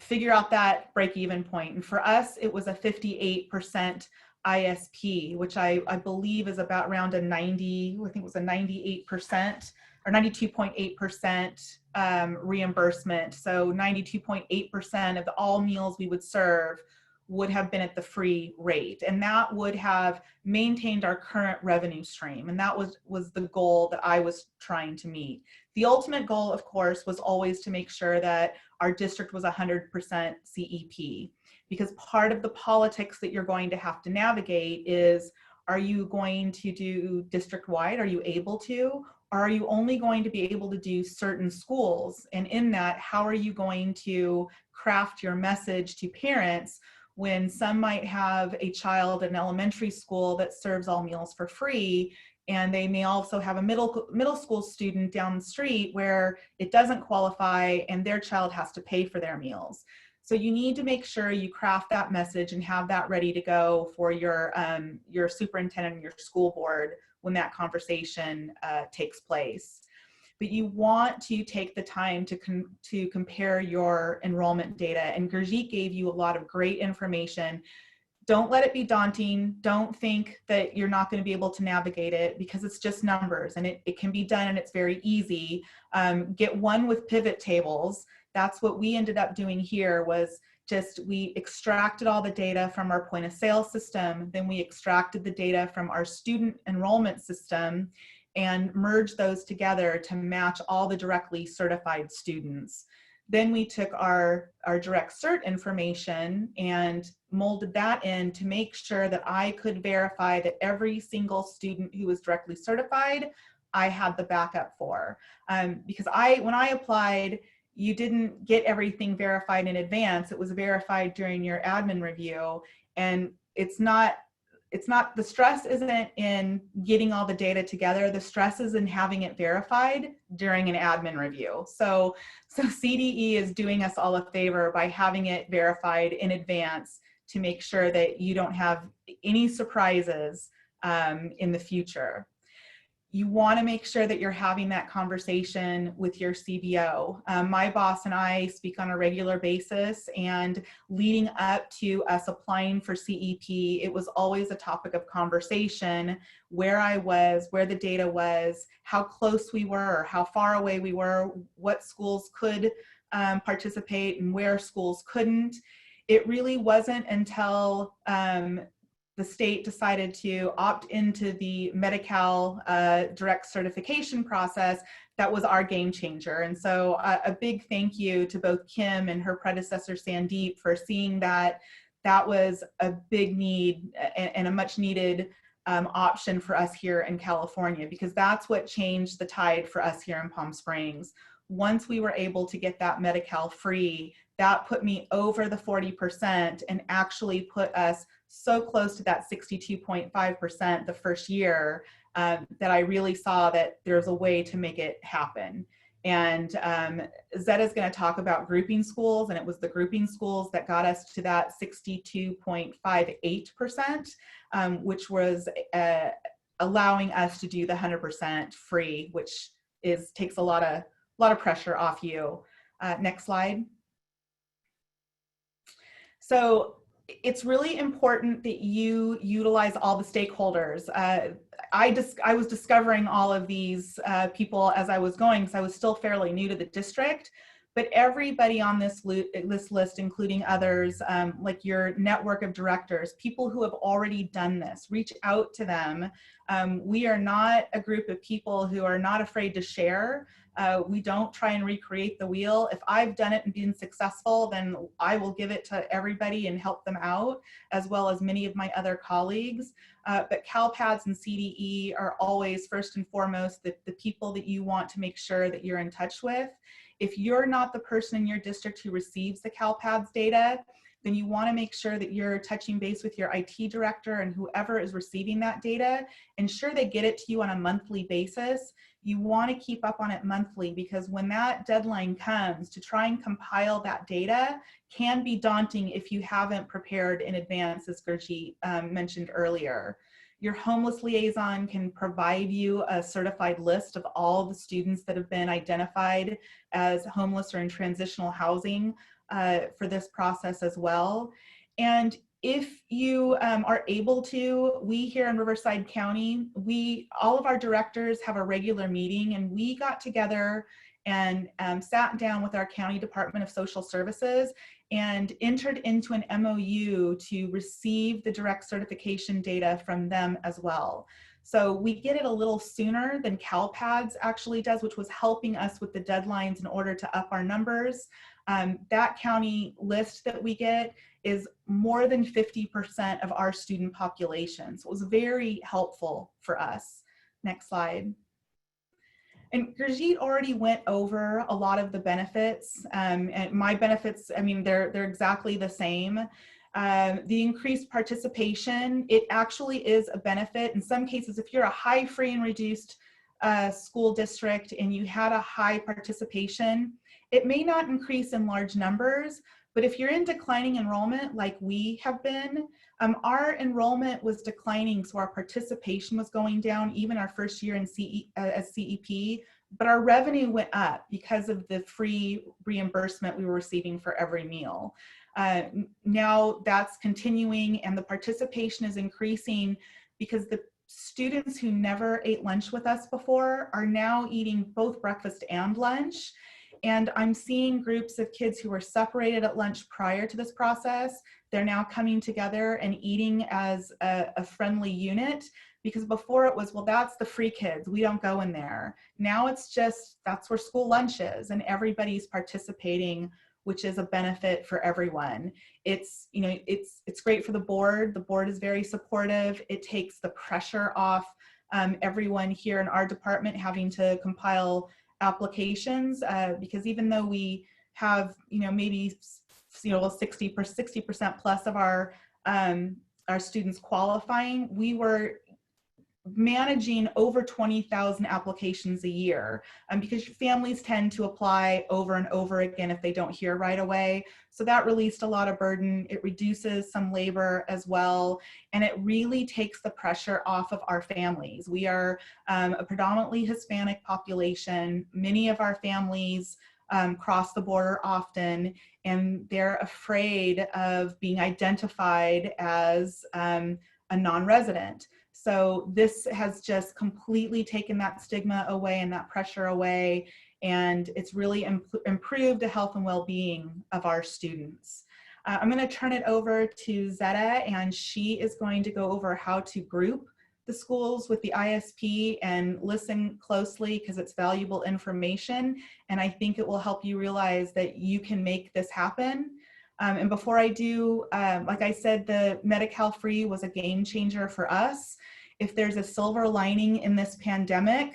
C: figure out that break-even point. And for us, it was a 58% ISP, which I believe is about around a 90, I think it was a 98% or 92.8% reimbursement. So 92.8% of all meals we would serve would have been at the free rate, and that would have maintained our current revenue stream, and that was the goal that I was trying to meet. The ultimate goal, of course, was always to make sure that our district was 100% CEP, because part of the politics that you're going to have to navigate is, are you going to do district-wide? Are you able to? Or are you only going to be able to do certain schools? And in that, how are you going to craft your message to parents when some might have a child in elementary school that serves all meals for free, and they may also have a middle school student down the street where it doesn't qualify and their child has to pay for their meals. So you need to make sure you craft that message and have that ready to go for your superintendent and your school board when that conversation takes place. But you want to take the time to compare your enrollment data. And Gurjeet gave you a lot of great information. Don't let it be daunting. Don't think that you're not going to be able to navigate it, because it's just numbers and it can be done and it's very easy. Get one with pivot tables. That's what we ended up doing here, was just we extracted all the data from our point of sale system. Then we extracted the data from our student enrollment system and merge those together to match all the directly certified students. Then we took our direct cert information and molded that in to make sure that I could verify that every single student who was directly certified, I had the backup for. Because when I applied, you didn't get everything verified in advance. It was verified during your admin review, and the stress isn't in getting all the data together. The stress is in having it verified during an admin review. So CDE is doing us all a favor by having it verified in advance to make sure that you don't have any surprises in the future. You want to make sure that you're having that conversation with your CBO. My boss and I speak on a regular basis, and leading up to us applying for CEP, it was always a topic of conversation, where I was, where the data was, how close we were, or how far away we were, what schools could participate and where schools couldn't. It really wasn't until the state decided to opt into the Medi-Cal direct certification process that was our game changer. And so a big thank you to both Kim and her predecessor Sandeep for seeing that that was a big need and a much needed option for us here in California, because that's what changed the tide for us here in Palm Springs. Once we were able to get that Medi-Cal free, that put me over the 40% and actually put us so close to that 62.5% the first year that I really saw that there's a way to make it happen. And Zeta is going to talk about grouping schools, and it was the grouping schools that got us to that 62.58%, which was allowing us to do the 100% free, which takes a lot of pressure off you. Next slide. So it's really important that you utilize all the stakeholders. I was discovering all of these people as I was going, because I was still fairly new to the district. But everybody on this list, including others, like your network of directors, people who have already done this, reach out to them. We are not a group of people who are not afraid to share. We don't try and recreate the wheel. If I've done it and been successful, then I will give it to everybody and help them out, as well as many of my other colleagues. But CalPADS and CDE are always first and foremost the people that you want to make sure that you're in touch with. If you're not the person in your district who receives the CalPADS data, then you want to make sure that you're touching base with your IT director and whoever is receiving that data. Ensure they get it to you on a monthly basis. You want to keep up on it monthly, because when that deadline comes, to try and compile that data can be daunting if you haven't prepared in advance, as Gurjeet mentioned earlier. Your homeless liaison can provide you a certified list of all the students that have been identified as homeless or in transitional housing for this process as well. And if you are able to, we here in Riverside County, all of our directors have a regular meeting, and we got together and sat down with our County Department of Social Services and entered into an MOU to receive the direct certification data from them as well. So we get it a little sooner than CalPADS actually does, which was helping us with the deadlines in order to up our numbers. That county list that we get is more than 50% of our student population. So it was very helpful for us. Next slide. And Gurjeet already went over a lot of the benefits, and my benefits, I mean, they're exactly the same. The increased participation, it actually is a benefit. In some cases, if you're a high free and reduced school district and you had a high participation, it may not increase in large numbers, but if you're in declining enrollment like we have been, our enrollment was declining, so our participation was going down even our first year in as CEP, but our revenue went up because of the free reimbursement we were receiving for every meal. Now that's continuing, and the participation is increasing because the students who never ate lunch with us before are now eating both breakfast and lunch. And I'm seeing groups of kids who were separated at lunch prior to this process. They're now coming together and eating as a friendly unit, because before it was, well, that's the free kids, we don't go in there. Now it's just, that's where school lunch is, and everybody's participating, which is a benefit for everyone. It's, you know, it's great for the board. The board is very supportive. It takes the pressure off everyone here in our department having to compile applications, because even though we have, you know, maybe, you know, 60% plus of our students qualifying, we were managing over 20,000 applications a year, because families tend to apply over and over again if they don't hear right away. So that released a lot of burden. It reduces some labor as well, and it really takes the pressure off of our families. We are a predominantly Hispanic population. Many of our families cross the border often, and they're afraid of being identified as a non-resident. So this has just completely taken that stigma away and that pressure away, and it's really improved the health and well-being of our students. I'm going to turn it over to Zeta, and she is going to go over how to group the schools with the ISP, and listen closely because it's valuable information, and I think it will help you realize that you can make this happen. And before I do, like I said, the Medi-Cal free was a game changer for us. If there's a silver lining in this pandemic,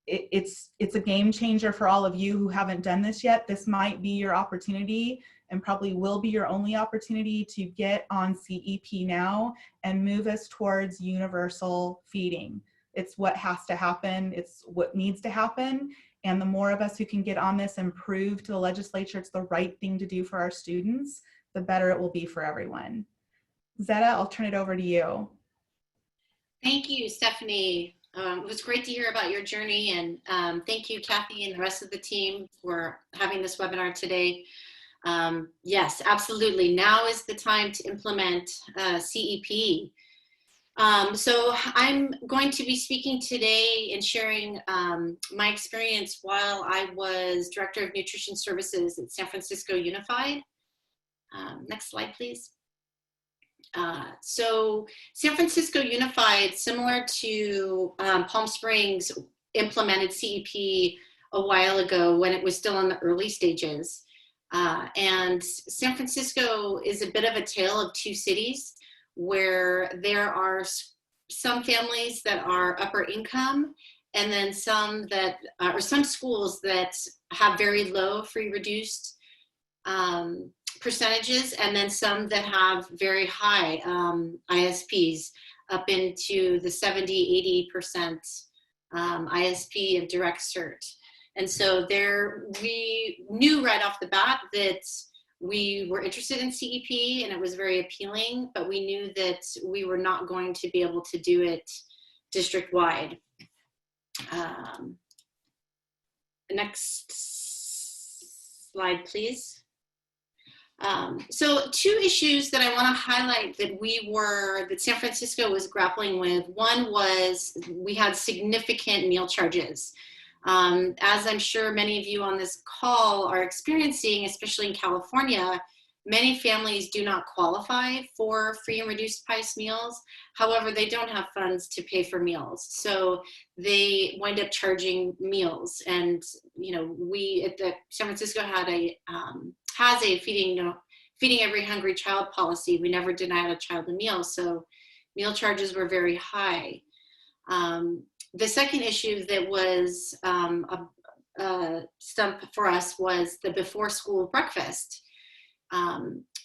C: it's a game changer for all of you who haven't done this yet. This might be your opportunity, and probably will be your only opportunity, to get on CEP now and move us towards universal feeding. It's what has to happen. It's what needs to happen. And the more of us who can get on this and prove to the legislature it's the right thing to do for our students, the better it will be for everyone. Zeta, I'll turn it over to you.
D: Thank you, Stephanie. It was great to hear about your journey, and thank you, Kathy, and the rest of the team for having this webinar today. Yes, absolutely. Now is the time to implement CEP. So I'm going to be speaking today and sharing my experience while I was Director of Nutrition Services at San Francisco Unified. Next slide, please. So San Francisco Unified, similar to Palm Springs, implemented CEP a while ago when it was still in the early stages. And San Francisco is a bit of a tale of two cities, where there are some families that are upper income, and then some that, or some schools that have very low free reduced percentages, and then some that have very high ISPs, up into the 70–80% ISP of direct cert. And so there, we knew right off the bat that we were interested in CEP and it was very appealing, but we knew that we were not going to be able to do it district-wide. Next slide, please. So two issues that I want to highlight that San Francisco was grappling with. One was we had significant meal charges. As I'm sure many of you on this call are experiencing, especially in California, many families do not qualify for free and reduced price meals. However, they don't have funds to pay for meals. So they wind up charging meals. And, you know, we at the San Francisco has a feeding every hungry child policy. We never denied a child a meal. So meal charges were very high. The second issue that was a stump for us was the before school breakfast.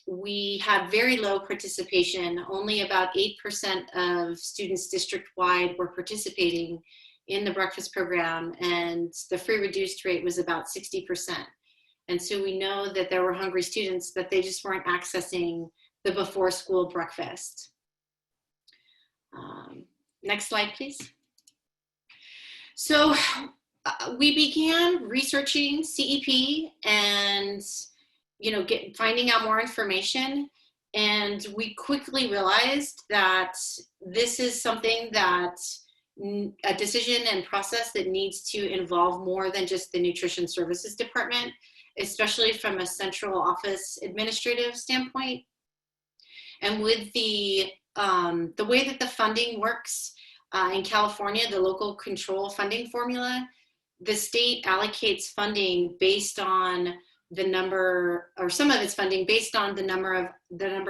D: We had very low participation. Only about 8% of students district-wide were participating in the breakfast program, and the free reduced rate was about 60%. And so we know that there were hungry students, that they just weren't accessing the before school breakfast. Next slide, please. So we began researching CEP and, you know, finding out more information. And we quickly realized that this is something that a decision and process that needs to involve more than just the nutrition services department, especially from a central office administrative standpoint. And with the way that the funding works in California, the local control funding formula, the state allocates funding based on the number, or some of its funding based on the number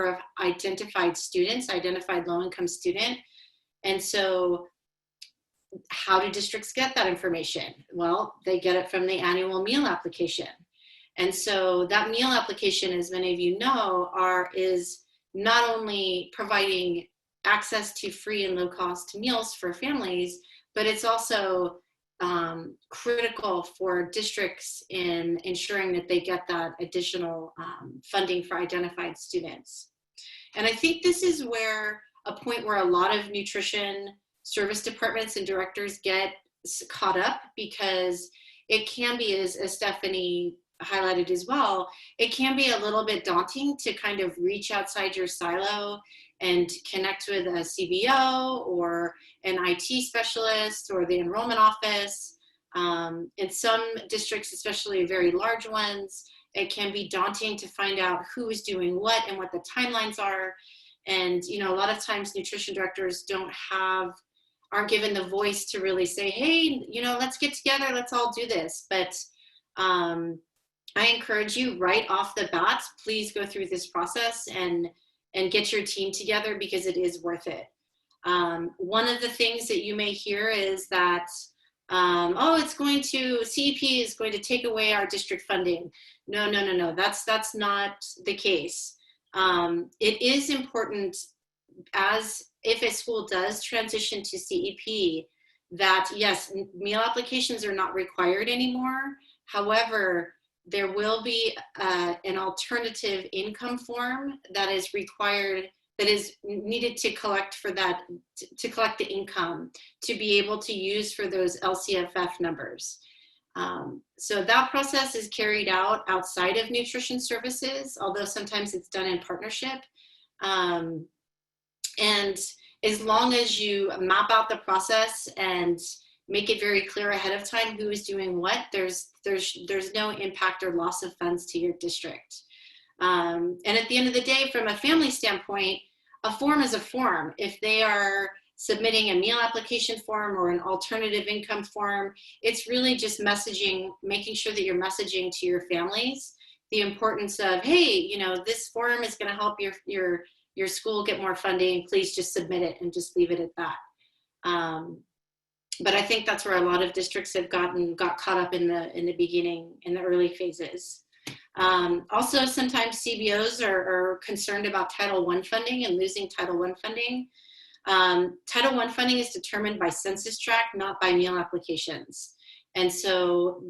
D: of identified students, identified low-income student. And so how do districts get that information? Well, they get it from the annual meal application. And so that meal application, as many of you know, is not only providing access to free and low-cost meals for families, but it's also critical for districts in ensuring that they get that additional funding for identified students. And I think this is where a point where a lot of nutrition service departments and directors get caught up, because it can be, as Stephanie highlighted as well, it can be a little bit daunting to kind of reach outside your silo and connect with a CBO or an IT specialist or the enrollment office. In some districts, especially very large ones, it can be daunting to find out who is doing what and what the timelines are. And, you know, a lot of times nutrition directors aren't given the voice to really say, hey, you know, let's get together, let's all do this. But I encourage you right off the bat, please go through this process and get your team together, because it is worth it. One of the things that you may hear is that, CEP is going to take away our district funding. No, that's not the case. It is important, as if a school does transition to CEP, that yes, meal applications are not required anymore. However, there will be an alternative income form that is required, that is needed to collect for that, to collect the income to be able to use for those Lcff numbers. So that process is carried out outside of nutrition services, although sometimes it's done in partnership. And as long as you map out the process and make it very clear ahead of time who is doing what, there's no impact or loss of funds to your district. And at the end of the day, from a family standpoint, a form is a form. If they are submitting a meal application form or an alternative income form, it's really just messaging, making sure that you're messaging to your families the importance of, hey, you know, this form is going to help your school get more funding. Please just submit it and just leave it at that. But I think that's where a lot of districts have got caught up in the beginning, in the early phases. Also, sometimes CBOs are concerned about Title I funding and losing Title I funding. Title I funding is determined by census tract, not by meal applications. And so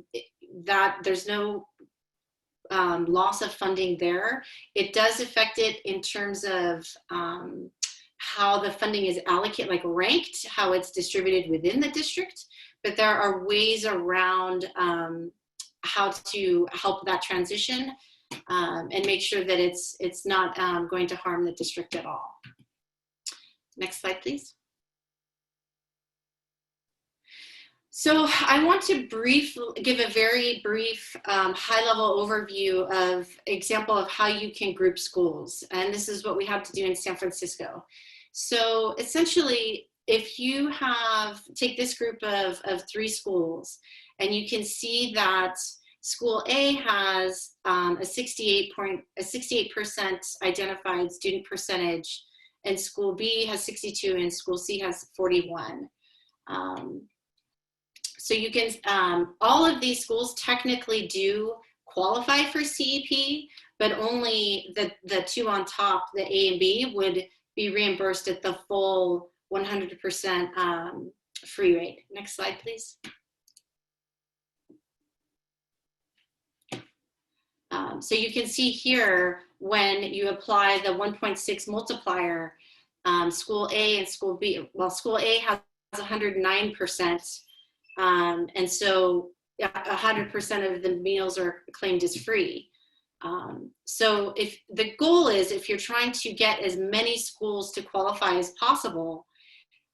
D: that there's no loss of funding there. It does affect it in terms of how the funding is allocated, like ranked, how it's distributed within the district, but there are ways around how to help that transition and make sure that it's not going to harm the district at all. Next slide, please. So I want to give a very brief high-level overview of example of how you can group schools. And this is what we have to do in San Francisco. So essentially, if you take this group of 3 schools, and you can see that School A has a 68% identified student percentage, and School B has 62, and School C has 41. So you can, all of these schools technically do qualify for CEP, but only the 2 on top, the A and B, would be reimbursed at the full 100% free rate. Next slide, please. So you can see here, when you apply the 1.6 multiplier, School A and School B, well, School A has 109%. And so 100% of the meals are claimed as free. So if the goal is, if you're trying to get as many schools to qualify as possible,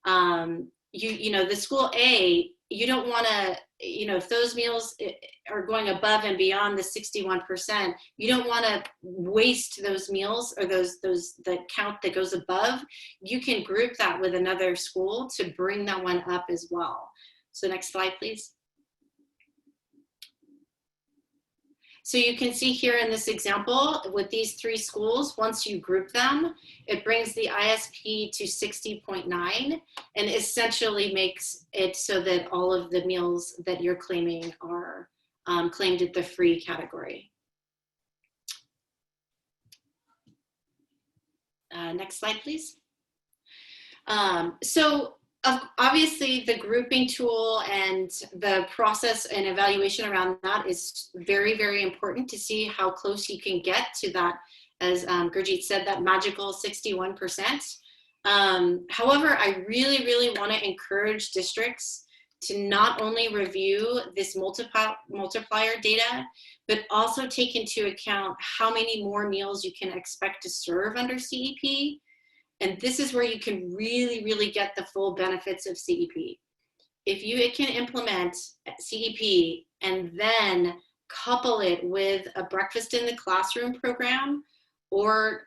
D: you know, the School A, you don't want to, you know, if those meals are going above and beyond the 61%, you don't want to waste those meals or the count that goes above. You can group that with another school to bring that one up as well. So next slide, please. So you can see here in this example with these 3 schools, once you group them, it brings the ISP to 60.9 and essentially makes it so that all of the meals that you're claiming are claimed at the free category. Next slide, please. So obviously, the grouping tool and the process and evaluation around that is very, very important to see how close you can get to that, as Gurjeet said, that magical 61%. However, I really, really want to encourage districts to not only review this multiplier data, but also take into account how many more meals you can expect to serve under CEP. And this is where you can really, really get the full benefits of CEP. If you can implement CEP and then couple it with a breakfast in the classroom program, or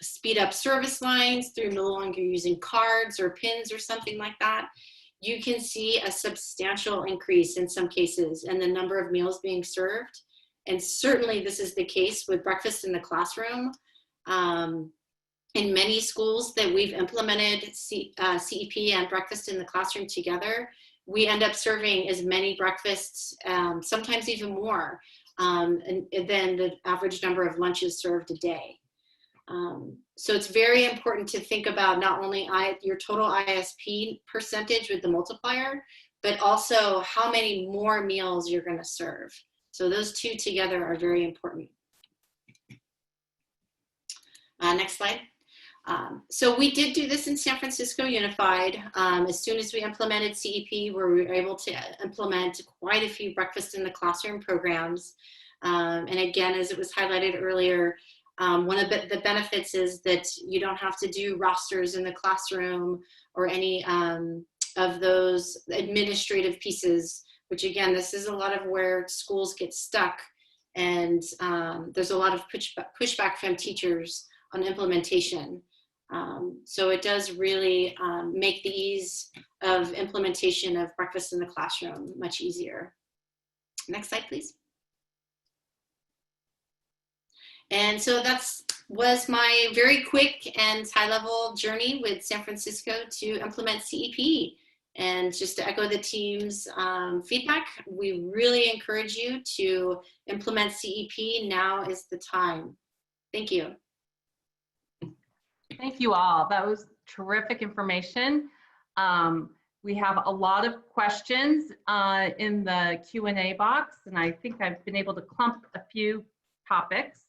D: speed up service lines through no longer using cards or pins or something like that, you can see a substantial increase in some cases in the number of meals being served. And certainly this is the case with breakfast in the classroom. In many schools that we've implemented CEP and breakfast in the classroom together, we end up serving as many breakfasts, sometimes even more, than the average number of lunches served a day. So it's very important to think about not only your total ISP percentage with the multiplier, but also how many more meals you're going to serve. So those 2 together are very important. Next slide. So we did do this in San Francisco Unified. As soon as we implemented CEP, we were able to implement quite a few breakfast in the classroom programs. And again, as it was highlighted earlier, One of the benefits is that you don't have to do rosters in the classroom or any of those administrative pieces, which again, this is a lot of where schools get stuck, and there's a lot of pushback from teachers on implementation. So it does really make the ease of implementation of breakfast in the classroom much easier. Next slide, please. And so was my very quick and high-level journey with San Francisco to implement CEP. And just to echo the team's feedback, we really encourage you to implement CEP. Now is the time. Thank you.
E: Thank you all. That was terrific information. We have a lot of questions in the Q&A box, and I think I've been able to clump a few topics.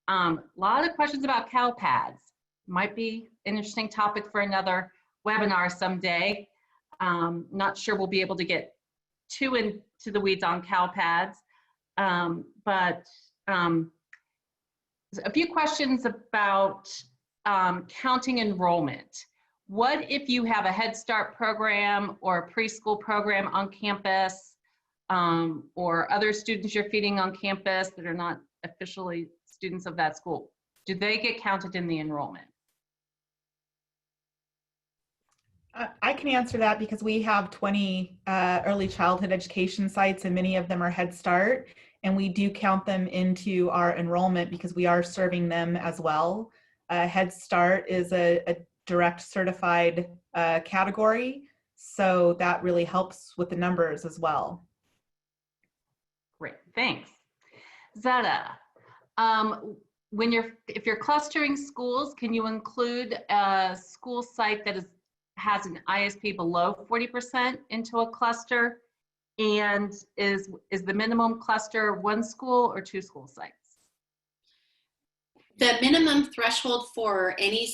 E: A lot of questions about CalPads. Might be an interesting topic for another webinar someday. Not sure we'll be able to get too into the weeds on CalPads, but a few questions about counting enrollment. What if you have a Head Start program or a preschool program on campus, or other students you're feeding on campus that are not officially students of that school? Do they get counted in the enrollment?
C: I can answer that because we have 20 early childhood education sites, and many of them are Head Start, and we do count them into our enrollment because we are serving them as well. Head Start is a direct certified category, so that really helps with the numbers as well.
E: Great, thanks. Zeta, if you're clustering schools, can you include a school site that has an ISP below 40% into a cluster? And is the minimum cluster one school or two school sites?
D: The minimum threshold for any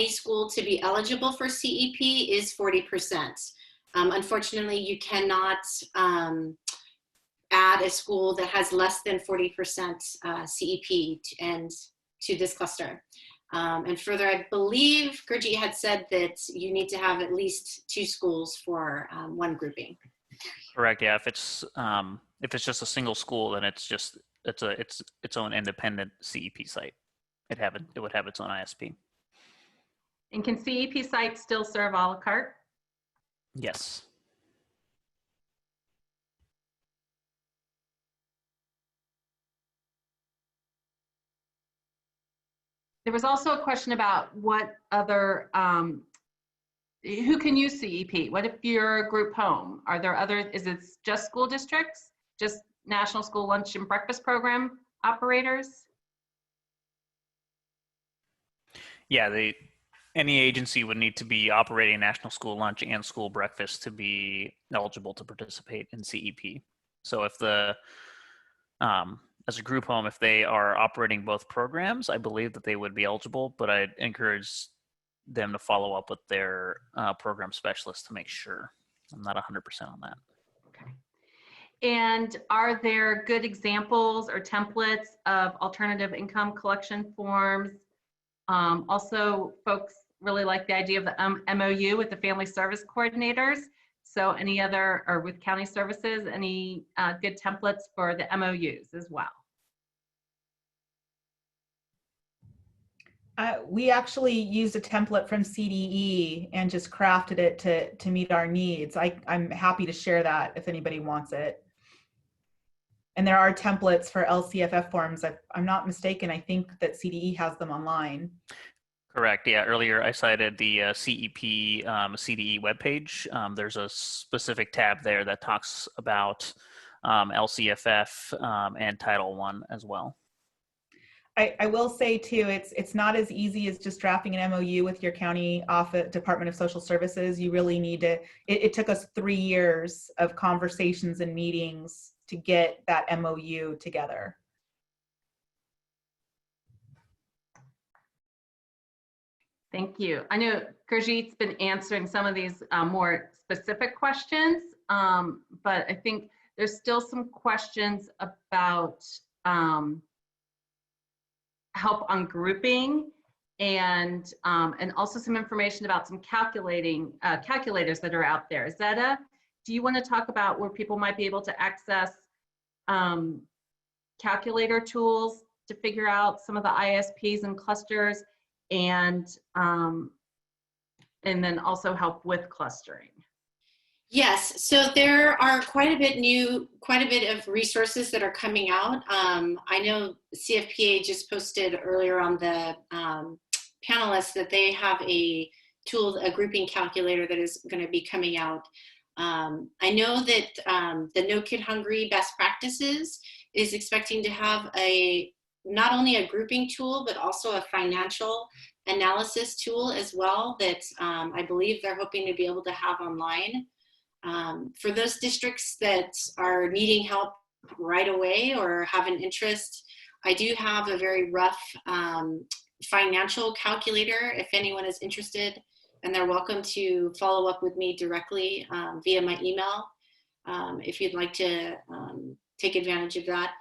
D: school to be eligible for CEP is 40%. Unfortunately, you cannot add a school that has less than 40% CEP to this cluster. And further, I believe Gurjit had said that you need to have at least 2 schools for one grouping.
B: Correct. Yeah. If it's just a single school, then it's its own independent CEP site. It would have its own ISP.
E: And can CEP sites still serve a la carte?
B: Yes.
E: There was also a question about what other, who can use CEP? What if you're a group home? Are there is it just school districts? Just National School Lunch and Breakfast Program operators?
B: Yeah, any agency would need to be operating National School Lunch and School Breakfast to be eligible to participate in CEP. So if as a group home, if they are operating both programs, I believe that they would be eligible, but I'd encourage them to follow up with their program specialist to make sure. I'm not 100% on that.
E: Okay. And are there good examples or templates of alternative income collection forms? Also, folks really like the idea of the MOU with the family service coordinators. So any other, or with county services, any good templates for the MOUs as well?
C: We actually used a template from CDE and just crafted it to meet our needs. I'm happy to share that if anybody wants it. And there are templates for Lcff forms. If I'm not mistaken, I think that CDE has them online.
B: Correct. Yeah. Earlier, I cited the CEP CDE webpage. There's a specific tab there that talks about Lcff and Title I as well.
C: I will say too, it's not as easy as just drafting an MOU with your county office, Department of Social Services. You really need to. It took us 3 years of conversations and meetings to get that MOU together.
E: Thank you. I know Gurjit's been answering some of these more specific questions, but I think there's still some questions about help on grouping and also some information about some calculators that are out there. Zeta, do you want to talk about where people might be able to access calculator tools to figure out some of the ISPs and clusters, and then also help with clustering?
D: Yes, so there are quite a bit of resources that are coming out. I know CFPA just posted earlier on the panelists that they have a tool, a grouping calculator that is going to be coming out. I know that the No Kid Hungry Best Practices is expecting to have not only a grouping tool, but also a financial analysis tool as well that I believe they're hoping to be able to have online. For those districts that are needing help right away or have an interest, I do have a very rough financial calculator if anyone is interested, and they're welcome to follow up with me directly via my email if you'd like to take advantage of that.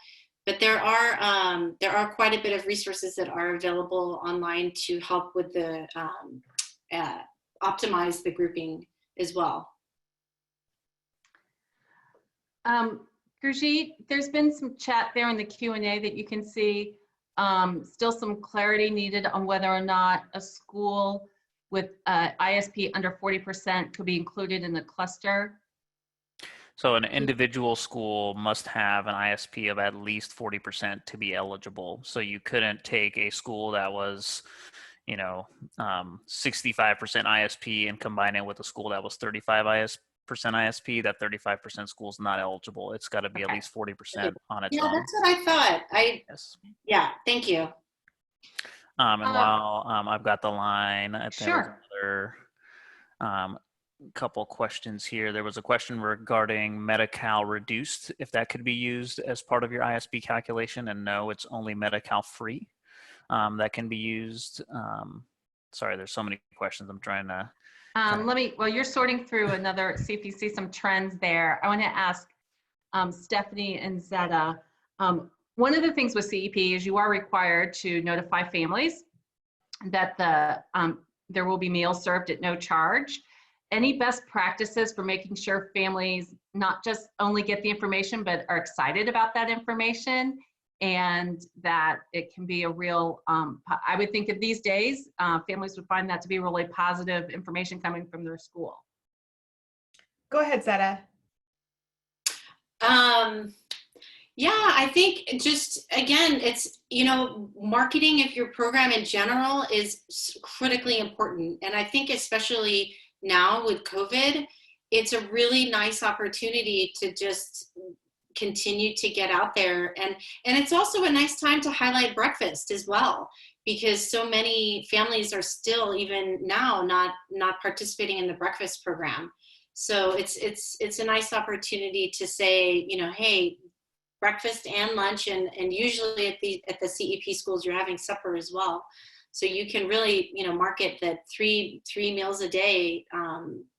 D: But there are quite a bit of resources that are available online to help with the optimize the grouping as well.
E: Gurjeet, there's been some chat there in the Q&A that you can see. Still some clarity needed on whether or not a school with ISP under 40% could be included in the cluster.
B: So an individual school must have an ISP of at least 40% to be eligible. So you couldn't take a school that was, 65% ISP and combine it with a school that was 35% ISP. That 35% school is not eligible. It's got to be at least 40% on its own.
D: Yeah, that's what I thought.
B: Yes.
D: Yeah, thank you.
B: And while I've got the line,
E: Sure.
B: there was another couple questions here. There was a question regarding Medi-Cal reduced, if that could be used as part of your ISP calculation, and no, it's only Medi-Cal free that can be used. Sorry, there's so many questions. I'm trying to.
E: While you're sorting through another, see if you see some trends there, I want to ask Stephanie and Zeta. One of the things with CEP is you are required to notify families that there will be meals served at no charge. Any best practices for making sure families not just only get the information, but are excited about that information, and that it can be a real, I would think of these days, families would find that to be really positive information coming from their school.
C: Go ahead, Zeta.
D: Yeah, I think just, again, it's, marketing of your program in general is critically important. And I think especially now with COVID, it's a really nice opportunity to just continue to get out there. And it's also a nice time to highlight breakfast as well, because so many families are still, even now, not participating in the breakfast program. So it's a nice opportunity to say, hey, breakfast and lunch, and usually at the CEP schools you're having supper as well. So you can really market that three meals a day.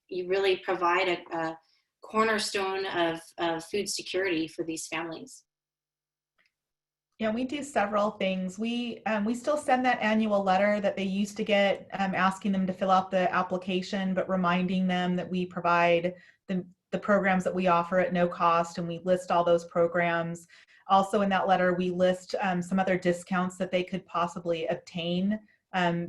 D: You really provide a cornerstone of food security for these families.
C: Yeah, we do several things. We still send that annual letter that they used to get, asking them to fill out the application, but reminding them that we provide the programs that we offer at no cost, and we list all those programs. Also in that letter, we list some other discounts that they could possibly obtain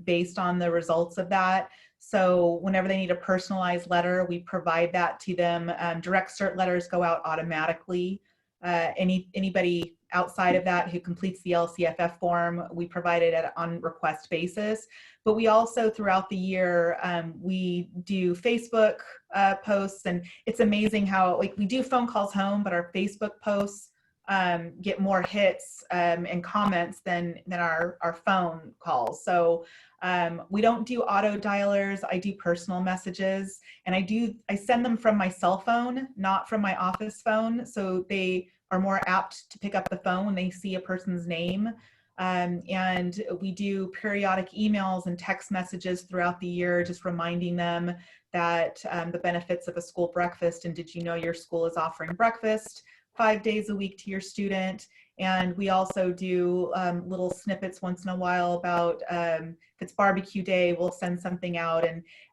C: based on the results of that. So whenever they need a personalized letter, we provide that to them. Direct cert letters go out automatically. Anybody outside of that who completes the Lcff form, we provide it on request basis. But we also, throughout the year, we do Facebook posts, and it's amazing how, we do phone calls home, but our Facebook posts get more hits and comments than our phone calls. So we don't do auto dialers. I do personal messages, and I send them from my cell phone, not from my office phone. So they are more apt to pick up the phone when they see a person's name. And we do periodic emails and text messages throughout the year, just reminding them that the benefits of a school breakfast, and did you know your school is offering breakfast 5 days a week to your student, And we also do little snippets once in a while about if it's barbecue day, we'll send something out.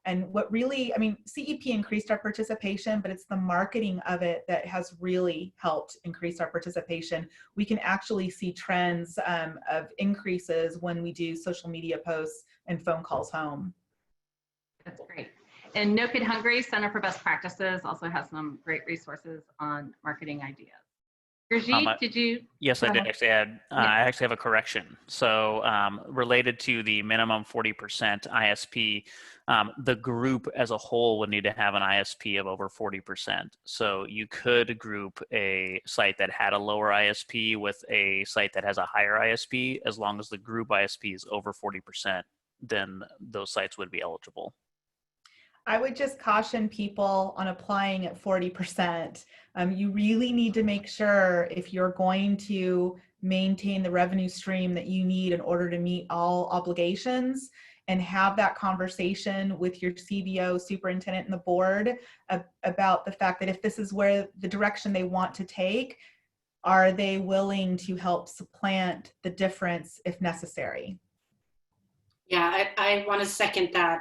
C: And what really, I mean, CEP increased our participation, but it's the marketing of it that has really helped increase our participation. We can actually see trends of increases when we do social media posts and phone calls home.
E: That's great. And No Kid Hungry Center for Best Practices also has some great resources on marketing ideas. Gurjeet, did you?
B: Yes, I did actually add, I actually have a correction. So related to the minimum 40% ISP, the group as a whole would need to have an ISP of over 40%. So you could group a site that had a lower ISP with a site that has a higher ISP. As long as the group ISP is over 40%, then those sites would be eligible.
C: I would just caution people on applying at 40%. You really need to make sure if you're going to maintain the revenue stream that you need in order to meet all obligations, and have that conversation with your CBO, superintendent, and the board about the fact that if this is where the direction they want to take, are they willing to help supplant the difference if necessary?
D: Yeah, I want to second that.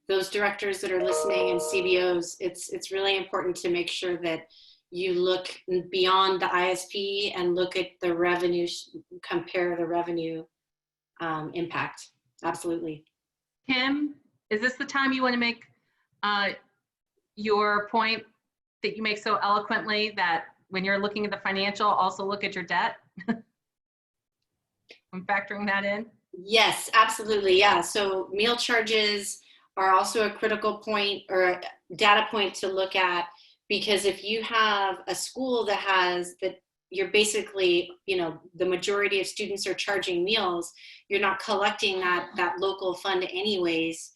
D: Those directors that are listening and CBOs, it's really important to make sure that you look beyond the ISP and look at the revenue, compare the revenue impact. Absolutely.
E: Kim, is this the time you want to make your point that you make so eloquently, that when you're looking at the financial, also look at your debt? I'm factoring that in.
D: Yes, absolutely. Yeah. So meal charges are also a critical point or a data point to look at, because if you have a school that has that, you're basically, the majority of students are charging meals, you're not collecting that local fund anyways.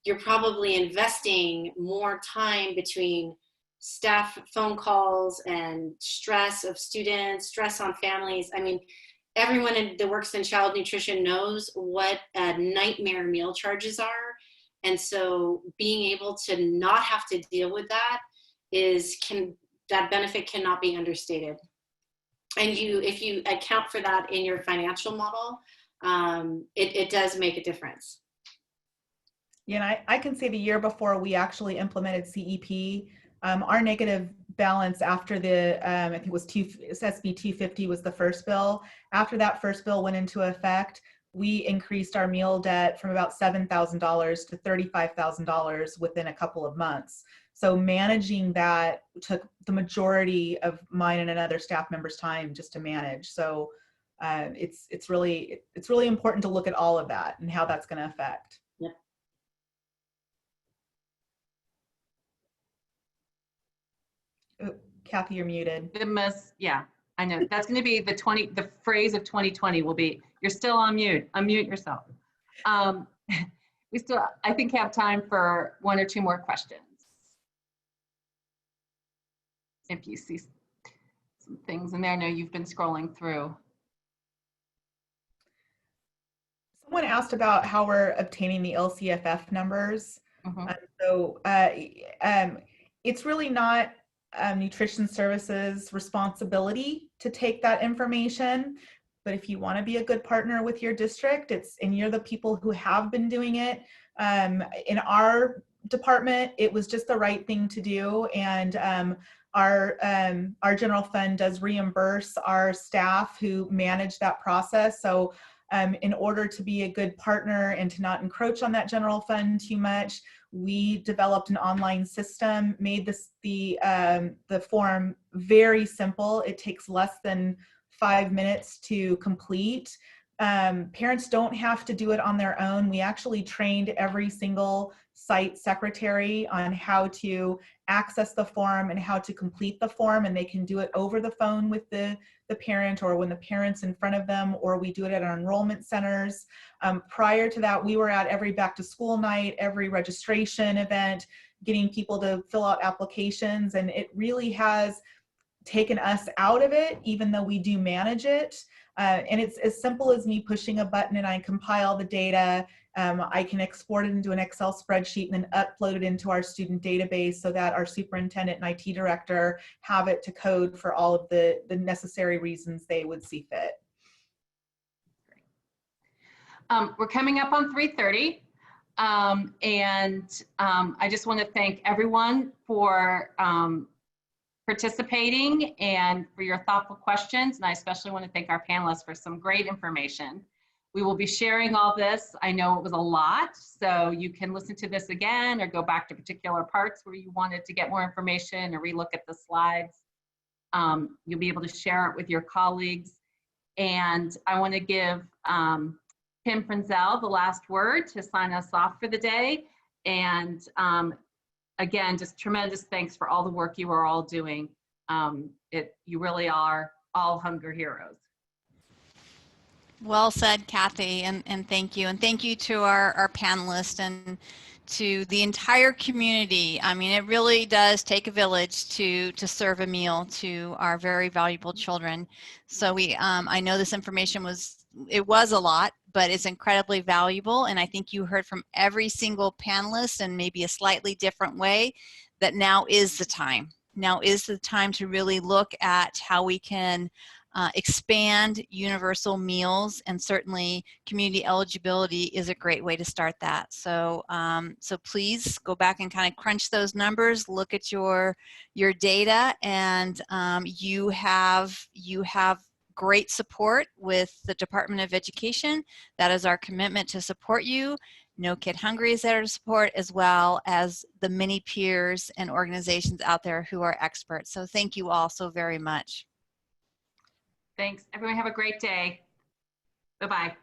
D: You're probably investing more time between staff phone calls and stress of students, stress on families. I mean, everyone that works in child nutrition knows what nightmare meal charges are. And so being able to not have to deal with that that benefit cannot be understated. And if you account for that in your financial model, it does make a difference.
C: Yeah, and I can say the year before we actually implemented CEP, our negative balance after the, I think it was SB250 was the first bill. After that first bill went into effect, we increased our meal debt from about $7,000 to $35,000 within a couple of months. So managing that took the majority of mine and another staff member's time just to manage. So it's really important to look at all of that and how that's going to affect.
D: Yep.
C: Oh, Kathy, you're muted.
E: Yeah, I know. That's going to be the phrase of 2020 will be, you're still on mute. Unmute yourself. We still, I think, have time for one or two more questions. If you see some things in there, I know you've been scrolling through.
C: Someone asked about how we're obtaining the Lcff numbers.
E: Mm-hmm.
C: So it's really not nutrition services responsibility to take that information, but if you want to be a good partner with your district, and you're the people who have been doing it. In our department, it was just the right thing to do, and our general fund does reimburse our staff who manage that process. So in order to be a good partner and to not encroach on that general fund too much, we developed an online system, made the form very simple. It takes less than 5 minutes to complete. Parents don't have to do it on their own. We actually trained every single site secretary on how to access the form and how to complete the form, and they can do it over the phone with the parent, or when the parent's in front of them, or we do it at our enrollment centers. Prior to that, we were at every back to school night, every registration event, getting people to fill out applications, and it really has taken us out of it, even though we do manage it. And it's as simple as me pushing a button and I compile the data. I can export it into an Excel spreadsheet and then upload it into our student database so that our superintendent and IT director have it to code for all of the necessary reasons they would see fit.
E: We're coming up on 3:30. I just want to thank everyone for participating and for your thoughtful questions. And I especially want to thank our panelists for some great information. We will be sharing all this. I know it was a lot, so you can listen to this again or go back to particular parts where you wanted to get more information or relook at the slides. You'll be able to share it with your colleagues. And I want to give Kim Frenzel the last word to sign us off for the day. And again, just tremendous thanks for all the work you are all doing. You really are all hunger heroes.
A: Well said, Kathy, and thank you. And thank you to our panelists and to the entire community. I mean, it really does take a village to serve a meal to our very valuable children. So I know this information was a lot, but it's incredibly valuable. And I think you heard from every single panelist in maybe a slightly different way that now is the time. Now is the time to really look at how we can expand universal meals, and certainly community eligibility is a great way to start that. So, so please go back and kind of crunch those numbers, look at your data, and you have great support with the Department of Education. That is our commitment to support you. No Kid Hungry is there to support, as well as the many peers and organizations out there who are experts. So thank you all so very much.
E: Thanks. Everyone have a great day. Bye-bye.